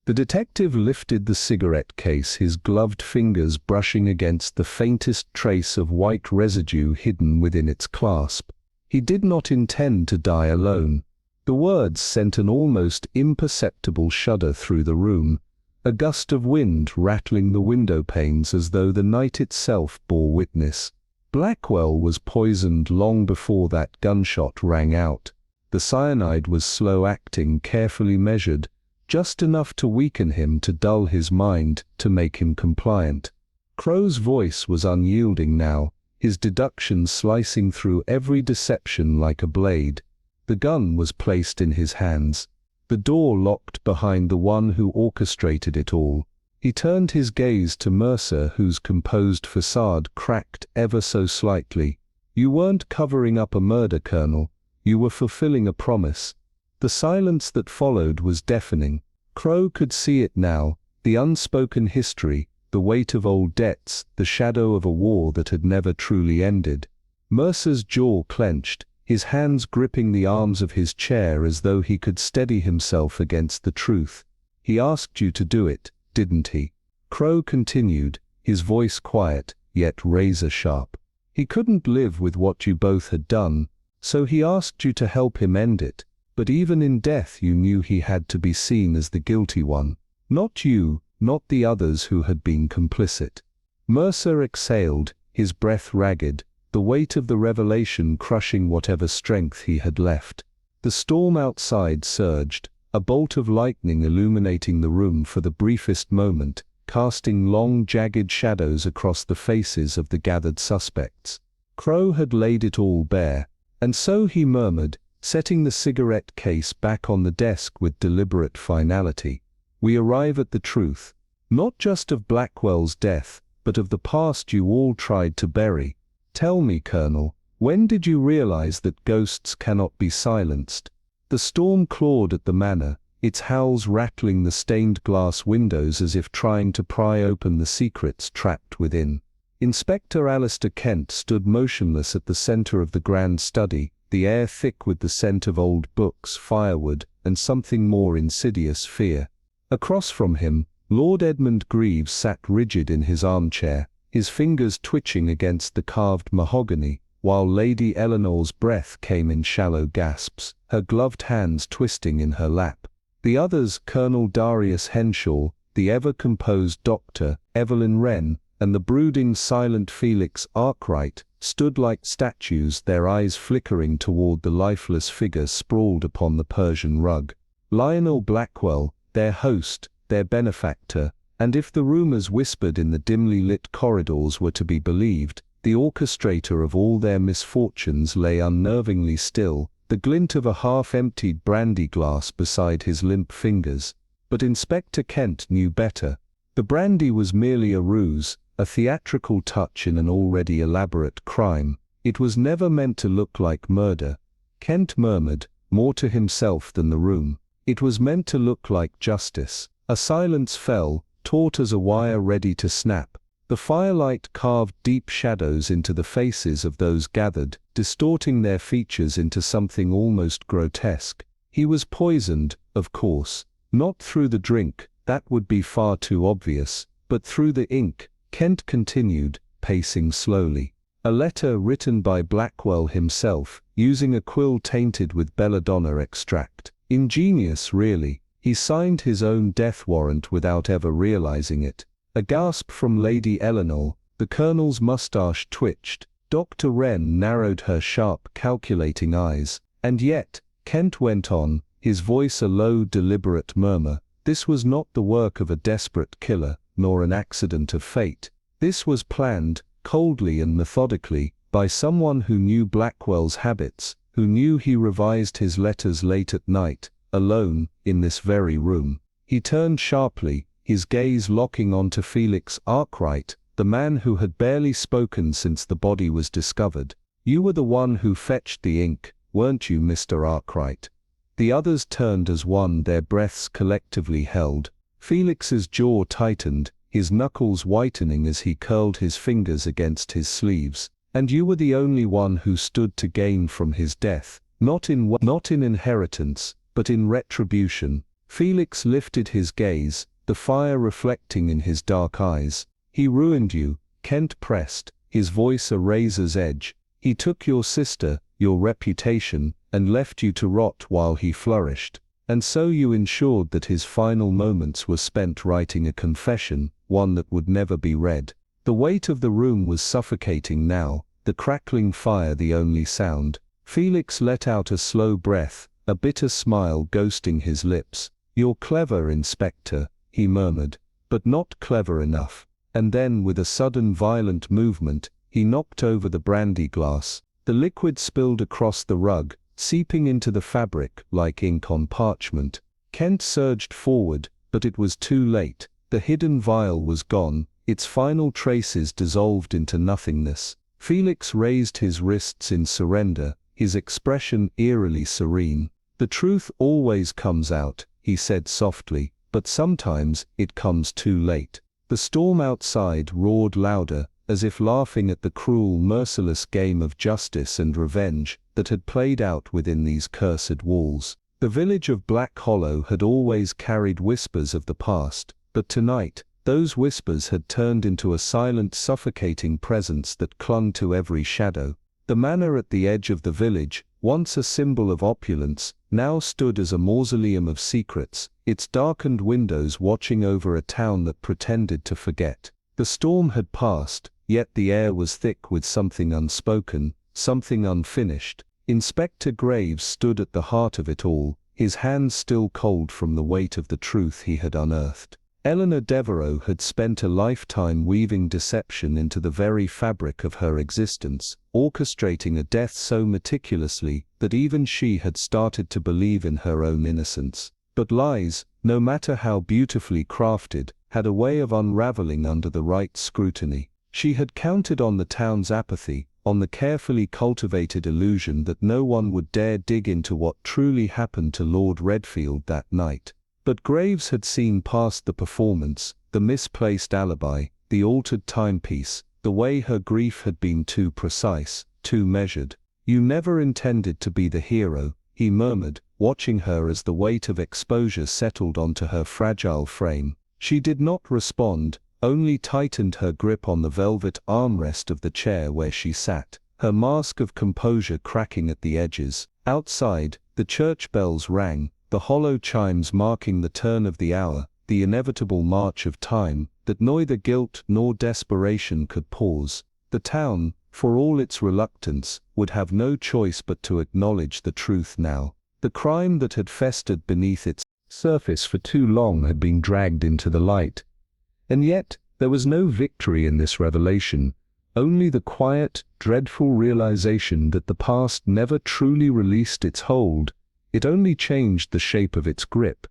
The detective lifted the cigarette case, his gloved fingers brushing against the faintest trace of white residue hidden within its clasp. He did not intend to die alone. The words sent an almost imperceptible shudder through the room, a gust of wind rattling the window panes as though the night itself bore witness. Blackwell was poisoned long before that gunshot rang out. The cyanide was slow-acting, carefully measured, just enough to weaken him, to dull his mind, to make him compliant. Crow's voice was unyielding now, his deductions slicing through every deception like a blade. The gun was placed in his hands, the door locked behind the one who orchestrated it all. He turned his gaze to Mercer, whose composed facade cracked ever so slightly. "You weren't covering up a murder, Colonel. You were fulfilling a promise." The silence that followed was deafening. Crow could see it now, the unspoken history, the weight of old debts, the shadow of a war that had never truly ended. Mercer's jaw clenched, his hands gripping the arms of his chair as though he could steady himself against the truth. "He asked you to do it, didn't he?" Crow continued, his voice quiet, yet razor-sharp. "He couldn't live with what you both had done, so he asked you to help him end it. But even in death you knew he had to be seen as the guilty one. Not you, not the others who had been complicit. Mercer exhaled, his breath ragged, the weight of the revelation crushing whatever strength he had left. The storm outside surged, a bolt of lightning illuminating the room for the briefest moment, casting long jagged shadows across the faces of the gathered suspects. Crow had laid it all bare, and so he murmured, setting the cigarette case back on the desk with deliberate finality. We arrive at the truth, not just of Blackwell's death, but of the past you all tried to bury. Tell me, Colonel, when did you realize that ghosts cannot be silenced? The storm clawed at the manor, its howls rattling the stained glass windows as if trying to pry open the secrets trapped within. Inspector Alistair Kent stood motionless at the center of the grand study, the air thick with the scent of old books, firewood, and something more insidious, fear. Across from him, Lord Edmund Greaves sat rigid in his armchair, his fingers twitching against the carved mahogany, while Lady Eleanor's breath came in shallow gasps, her gloved hands twisting in her lap. The others, Colonel Darius Henshaw, the ever-composed Doctor, Evelyn Wren, and the brooding silent Felix Arkwright, stood like statues, their eyes flickering toward the lifeless figure sprawled upon the Persian rug. Lionel Blackwell, their host, their benefactor, and if the rumors whispered in the dimly lit corridors were to be believed, the orchestrator of all their misfortunes lay unnervingly still, the glint of a half-emptied brandy glass beside his limp fingers. But Inspector Kent knew better. The brandy was merely a ruse, a theatrical touch in an already elaborate crime. It was never meant to look like murder. Kent murmured, more to himself than the room. It was meant to look like justice. A silence fell, taut as a wire ready to snap. The firelight carved deep shadows into the faces of those gathered, distorting their features into something almost grotesque. He was poisoned, of course, not through the drink, that would be far too obvious, but through the ink. Kent continued, pacing slowly. A letter written by Blackwell himself, using a quill tainted with belladonna extract. Ingenious, really. He signed his own death warrant without ever realizing it. A gasp from Lady Eleanor, the Colonel's mustache twitched. Dr. Wren narrowed her sharp, calculating eyes. And yet, Kent went on, his voice a low, deliberate murmur, this was not the work of a desperate killer, nor an accident of fate. This was planned, coldly and methodically, by someone who knew Blackwell's habits, who knew he revised his letters late at night, alone, in this very room. He turned sharply, his gaze locking onto Felix Arkwright, the man who had barely spoken since the body was discovered. You were the one who fetched the ink, weren't you, Mr. Arkwright? The others turned as one, their breaths collectively held. Felix's jaw tightened, his knuckles whitening as he curled his fingers against his sleeves. And you were the only one who stood to gain from his death, not in inheritance, but in retribution. Felix lifted his gaze, the fire reflecting in his dark eyes. He ruined you, Kent pressed, his voice a razor's edge. He took your sister, your reputation, and left you to rot while he flourished. And so you ensured that his final moments were spent writing a confession, one that would never be read. The weight of the room was suffocating now, the crackling fire the only sound. Felix let out a slow breath, a bitter smile ghosting his lips. You're clever, Inspector, he murmured, but not clever enough. And then, with a sudden violent movement, he knocked over the brandy glass. The liquid spilled across the rug, seeping into the fabric like ink on parchment. Kent surged forward, but it was too late. The hidden vial was gone, its final traces dissolved into nothingness. Felix raised his wrists in surrender, his expression eerily serene. The truth always comes out, he said softly, but sometimes it comes too late. The storm outside roared louder, as if laughing at the cruel, merciless game of justice and revenge that had played out within these cursed walls. The village of Black Hollow had always carried whispers of the past, but tonight, those whispers had turned into a silent, suffocating presence that clung to every shadow. The manor at the edge of the village, once a symbol of opulence, now stood as a mausoleum of secrets, its darkened windows watching over a town that pretended to forget. The storm had passed, yet the air was thick with something unspoken, something unfinished. Inspector Graves stood at the heart of it all, his hands still cold from the weight of the truth he had unearthed. Eleanor Devereux had spent a lifetime weaving deception into the very fabric of her existence, orchestrating a death so meticulously that even she had started to believe in her own innocence. But lies, no matter how beautifully crafted, had a way of unraveling under the right scrutiny. She had counted on the town's apathy, on the carefully cultivated illusion that no one would dare dig into what truly happened to Lord Redfield that night. But Graves had seen past the performance, the misplaced alibi, the altered timepiece, the way her grief had been too precise, too measured. "You never intended to be the hero," he murmured, watching her as the weight of exposure settled onto her fragile frame. She did not respond, only tightened her grip on the velvet armrest of the chair where she sat, her mask of composure cracking at the edges. Outside, the church bells rang, the hollow chimes marking the turn of the hour, the inevitable march of time, that neither guilt nor desperation could pause. The town, for all its reluctance, would have no choice but to acknowledge the truth now. The crime that had festered beneath its surface for too long had been dragged into the light. And yet, there was no victory in this revelation, only the quiet, dreadful realization that the past never truly released its hold. It only changed the shape of its grip.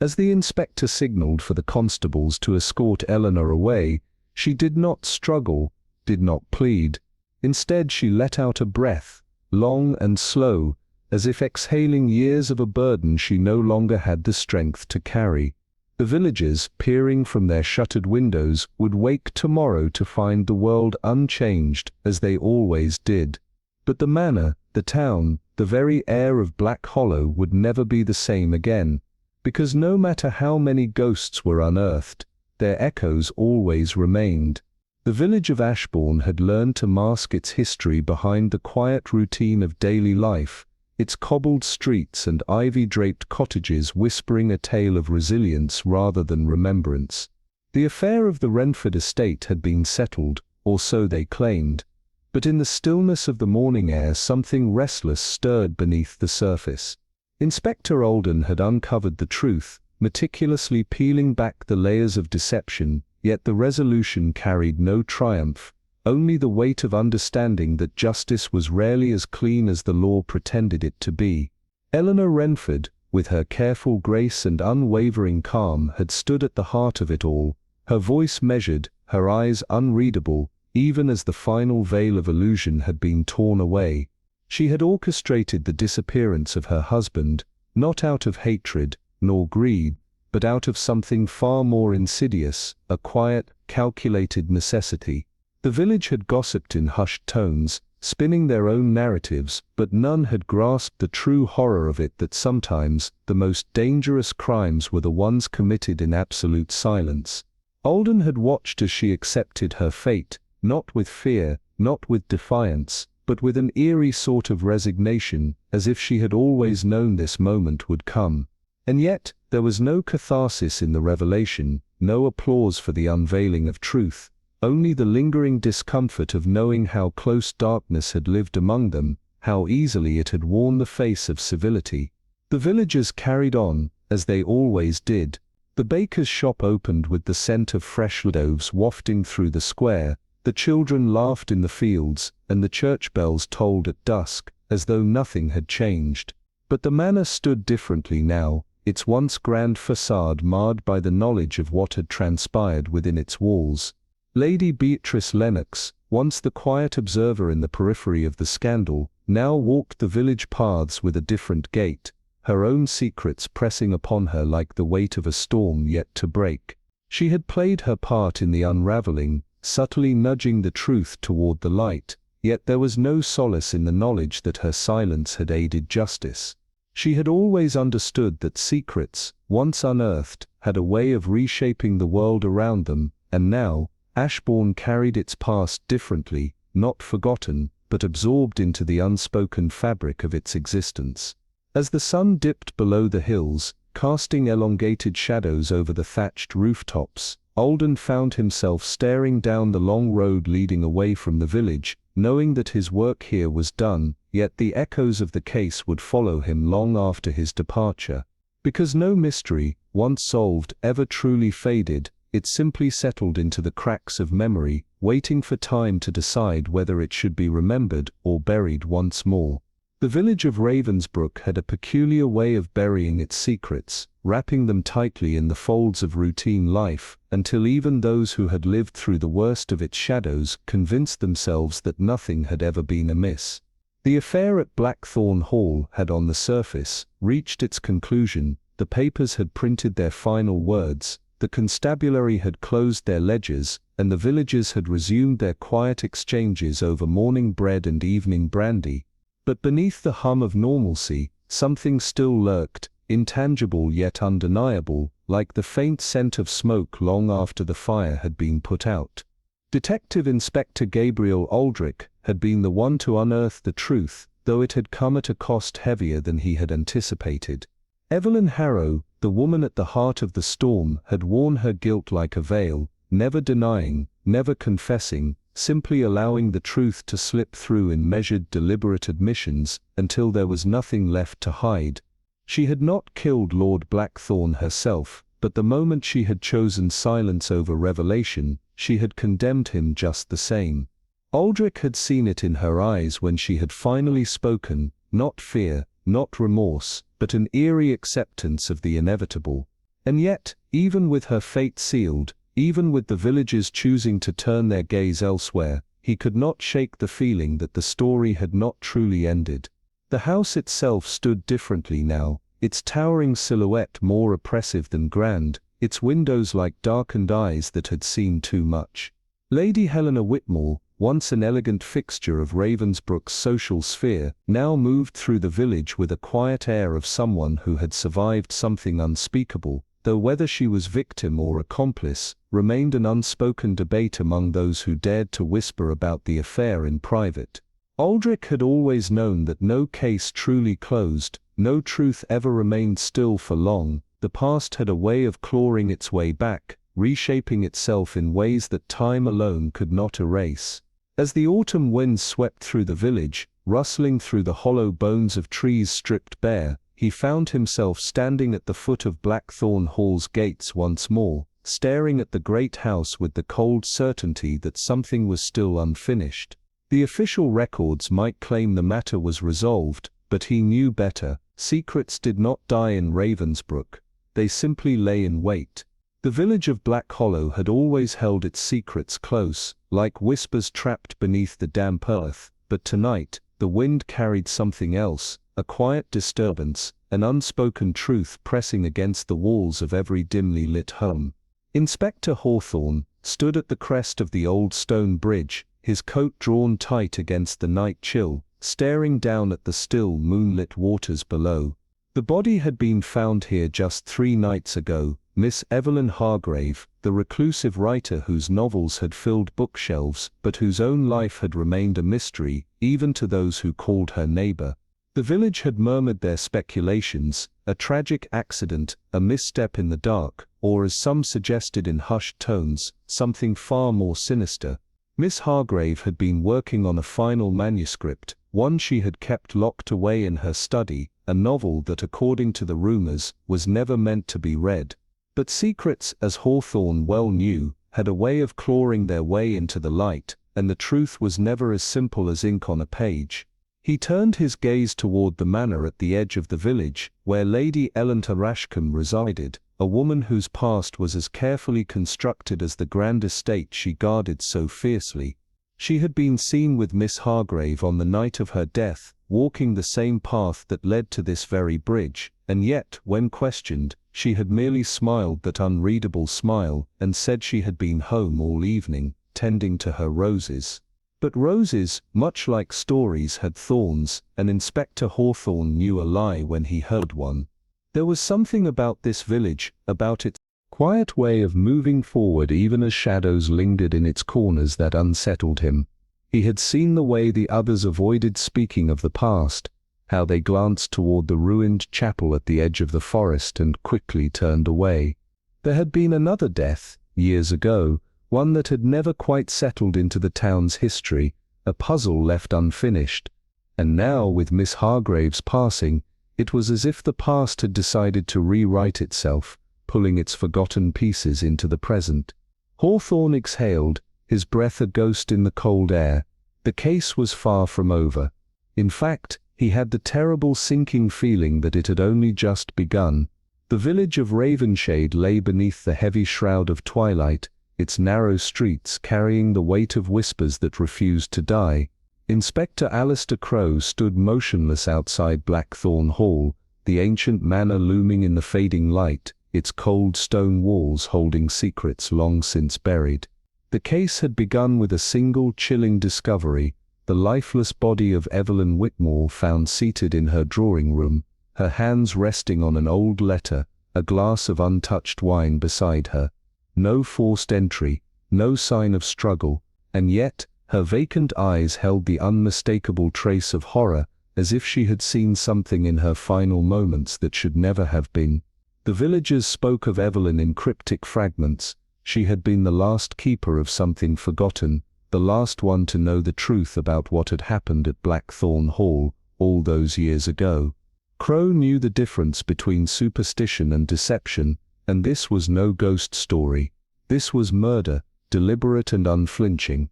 As the inspector signaled for the constables to escort Eleanor away, she did not struggle, did not plead. Instead she let out a breath, long and slow, as if exhaling years of a burden she no longer had the strength to carry. The villagers, peering from their shuttered windows, would wake tomorrow to find the world unchanged, as they always did. But the manor, the town, the very air of Black Hollow would never be the same again, because no matter how many ghosts were unearthed, their echoes always remained. The village of Ashbourne had learned to mask its history behind the quiet routine of daily life, its cobbled streets and ivy-draped cottages whispering a tale of resilience rather than remembrance. The affair of the Renford estate had been settled, or so they claimed. But in the stillness of the morning air something restless stirred beneath the surface. Inspector Alden had uncovered the truth, meticulously peeling back the layers of deception, yet the resolution carried no triumph, only the weight of understanding that justice was rarely as clean as the law pretended it to be. Eleanor Renford, with her careful grace and unwavering calm, had stood at the heart of it all, her voice measured, her eyes unreadable, even as the final veil of illusion had been torn away. She had orchestrated the disappearance of her husband, not out of hatred, nor greed, but out of something far more insidious, a quiet, calculated necessity. The village had gossiped in hushed tones, spinning their own narratives, but none had grasped the true horror of it, that sometimes the most dangerous crimes were the ones committed in absolute silence. Alden had watched as she accepted her fate, not with fear, not with defiance, but with an eerie sort of resignation, as if she had always known this moment would come. And yet, there was no catharsis in the revelation, no applause for the unveiling of truth, only the lingering discomfort of knowing how close darkness had lived among them, how easily it had worn the face of civility. The villagers carried on, as they always did. The baker's shop opened with the scent of fresh loaves wafting through the square. The children laughed in the fields, and the church bells tolled at dusk, as though nothing had changed. But the manor stood differently now, its once grand facade marred by the knowledge of what had transpired within its walls. Lady Beatrice Lennox, once the quiet observer in the periphery of the scandal, now walked the village paths with a different gait, her own secrets pressing upon her like the weight of a storm yet to break. She had played her part in the unraveling, subtly nudging the truth toward the light, yet there was no solace in the knowledge that her silence had aided justice. She had always understood that secrets, once unearthed, had a way of reshaping the world around them, and now, Ashbourne carried its past differently, not forgotten, but absorbed into the unspoken fabric of its existence. As the sun dipped below the hills, casting elongated shadows over the thatched rooftops, Alden found himself staring down the long road leading away from the village, knowing that his work here was done, yet the echoes of the case would follow him long after his departure. Because no mystery, once solved, ever truly faded, it simply settled into the cracks of memory, waiting for time to decide whether it should be remembered or buried once more. The village of Ravensbrook had a peculiar way of burying its secrets, wrapping them tightly in the folds of routine life, until even those who had lived through the worst of its shadows convinced themselves that nothing had ever been amiss. The affair at Blackthorn Hall had on the surface reached its conclusion, the papers had printed their final words, the constabulary had closed their ledgers, and the villagers had resumed their quiet exchanges over morning bread and evening brandy. But beneath the hum of normalcy, something still lurked, intangible yet undeniable, like the faint scent of smoke long after the fire had been put out. Detective Inspector Gabriel Aldrich had been the one to unearth the truth, though it had come at a cost heavier than he had anticipated. Evelyn Harrow, the woman at the heart of the storm, had worn her guilt like a veil, never denying, never confessing, simply allowing the truth to slip through in measured, deliberate admissions, until there was nothing left to hide. She had not killed Lord Blackthorn herself, but the moment she had chosen silence over revelation, she had condemned him just the same. Aldrich had seen it in her eyes when she had finally spoken, not fear, not remorse, but an eerie acceptance of the inevitable. And yet, even with her fate sealed, even with the villagers choosing to turn their gaze elsewhere, he could not shake the feeling that the story had not truly ended. The house itself stood differently now, its towering silhouette more oppressive than grand, its windows like darkened eyes that had seen too much. Lady Helena Whitmore, once an elegant fixture of Ravensbrook's social sphere, now moved through the village with a quiet air of someone who had survived something unspeakable, though whether she was victim or accomplice, remained an unspoken debate among those who dared to whisper about the affair in private. Aldrich had always known that no case truly closed, no truth ever remained still for long. The past had a way of clawing its way back, reshaping itself in ways that time alone could not erase. As the autumn winds swept through the village, rustling through the hollow bones of trees stripped bare, he found himself standing at the foot of Blackthorn Hall's gates once more, staring at the great house with the cold certainty that something was still unfinished. The official records might claim the matter was resolved, but he knew better. Secrets did not die in Ravensbrook. They simply lay in wait. The village of Black Hollow had always held its secrets close, like whispers trapped beneath the damp earth, but tonight, the wind carried something else, a quiet disturbance, an unspoken truth pressing against the walls of every dimly lit home. Inspector Hawthorne stood at the crest of the old stone bridge, his coat drawn tight against the night chill, staring down at the still moonlit waters below. The body had been found here just 3 nights ago. Miss Evelyn Hargrave, the reclusive writer whose novels had filled bookshelves but whose own life had remained a mystery, even to those who called her neighbor. The village had murmured their speculations, a tragic accident, a misstep in the dark, or as some suggested in hushed tones, something far more sinister. Miss Hargrave had been working on a final manuscript, one she had kept locked away in her study, a novel that according to the rumors, was never meant to be read. But secrets, as Hawthorne well knew, had a way of clawing their way into the light, and the truth was never as simple as ink on a page. He turned his gaze toward the manor at the edge of the village, where Lady Eleanor Rashcombe resided, a woman whose past was as carefully constructed as the grand estate she guarded so fiercely. She had been seen with Miss Hargrave on the night of her death, walking the same path that led to this very bridge, and yet, when questioned, she had merely smiled that unreadable smile, and said she had been home all evening, tending to her roses. But roses, much like stories, had thorns, and Inspector Hawthorne knew a lie when he heard one. There was something about this village, about its quiet way of moving forward even as shadows lingered in its corners, that unsettled him. He had seen the way the others avoided speaking of the past, how they glanced toward the ruined chapel at the edge of the forest and quickly turned away. There had been another death, years ago, one that had never quite settled into the town's history, a puzzle left unfinished. And now, with Miss Hargrave's passing, it was as if the past had decided to rewrite itself, pulling its forgotten pieces into the present. Hawthorne exhaled, his breath a ghost in the cold air. The case was far from over. In fact, he had the terrible sinking feeling that it had only just begun. The village of Ravenshade lay beneath the heavy shroud of twilight, its narrow streets carrying the weight of whispers that refused to die. Inspector Alistair Crowe stood motionless outside Blackthorn Hall, the ancient manor looming in the fading light, its cold stone walls holding secrets long since buried. The case had begun with a single chilling discovery: the lifeless body of Evelyn Whitmore found seated in her drawing room, her hands resting on an old letter, a glass of untouched wine beside her. No forced entry, no sign of struggle, and yet her vacant eyes held the unmistakable trace of horror, as if she had seen something in her final moments that should never have been. The villagers spoke of Evelyn in cryptic fragments. She had been the last keeper of something forgotten, the last one to know the truth about what had happened at Blackthorn Hall all those years ago. Crowe knew the difference between superstition and deception, and this was no ghost story. This was murder, deliberate and unflinching.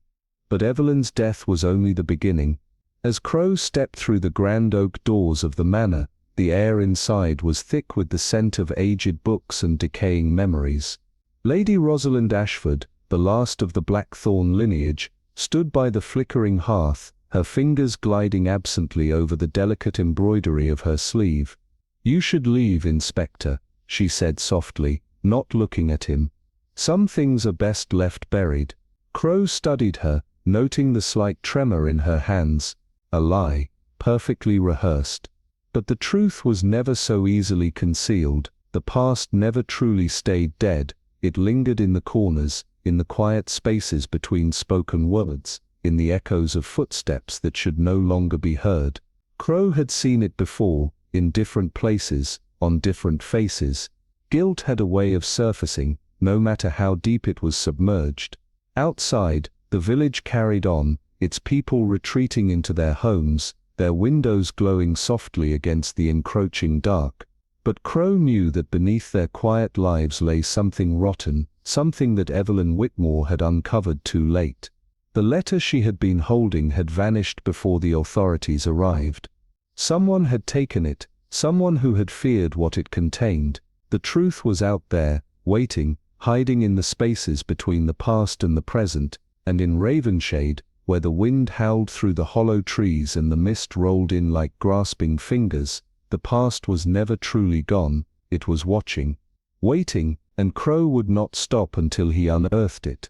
But Evelyn's death was only the beginning. As Crowe stepped through the grand oak doors of the manor, the air inside was thick with the scent of aged books and decaying memories. Lady Rosalind Ashford, the last of the Blackthorn lineage, stood by the flickering hearth, her fingers gliding absently over the delicate embroidery of her sleeve. "You should leave, Inspector," she said softly, not looking at him. "Some things are best left buried." Crowe studied her, noting the slight tremor in her hands. A lie, perfectly rehearsed. But the truth was never so easily concealed. The past never truly stayed dead. It lingered in the corners, in the quiet spaces between spoken words, in the echoes of footsteps that should no longer be heard. Crowe had seen it before, in different places, on different faces. Guilt had a way of surfacing, no matter how deep it was submerged. Outside, the village carried on, its people retreating into their homes, their windows glowing softly against the encroaching dark. But Crowe knew that beneath their quiet lives lay something rotten, something that Evelyn Whitmore had uncovered too late. The letter she had been holding had vanished before the authorities arrived. Someone had taken it, someone who had feared what it contained. The truth was out there, waiting, hiding in the spaces between the past and the present, and in Ravenshade, where the wind howled through the hollow trees and the mist rolled in like grasping fingers, the past was never truly gone. It was watching, waiting, and Crowe would not stop until he unearthed it.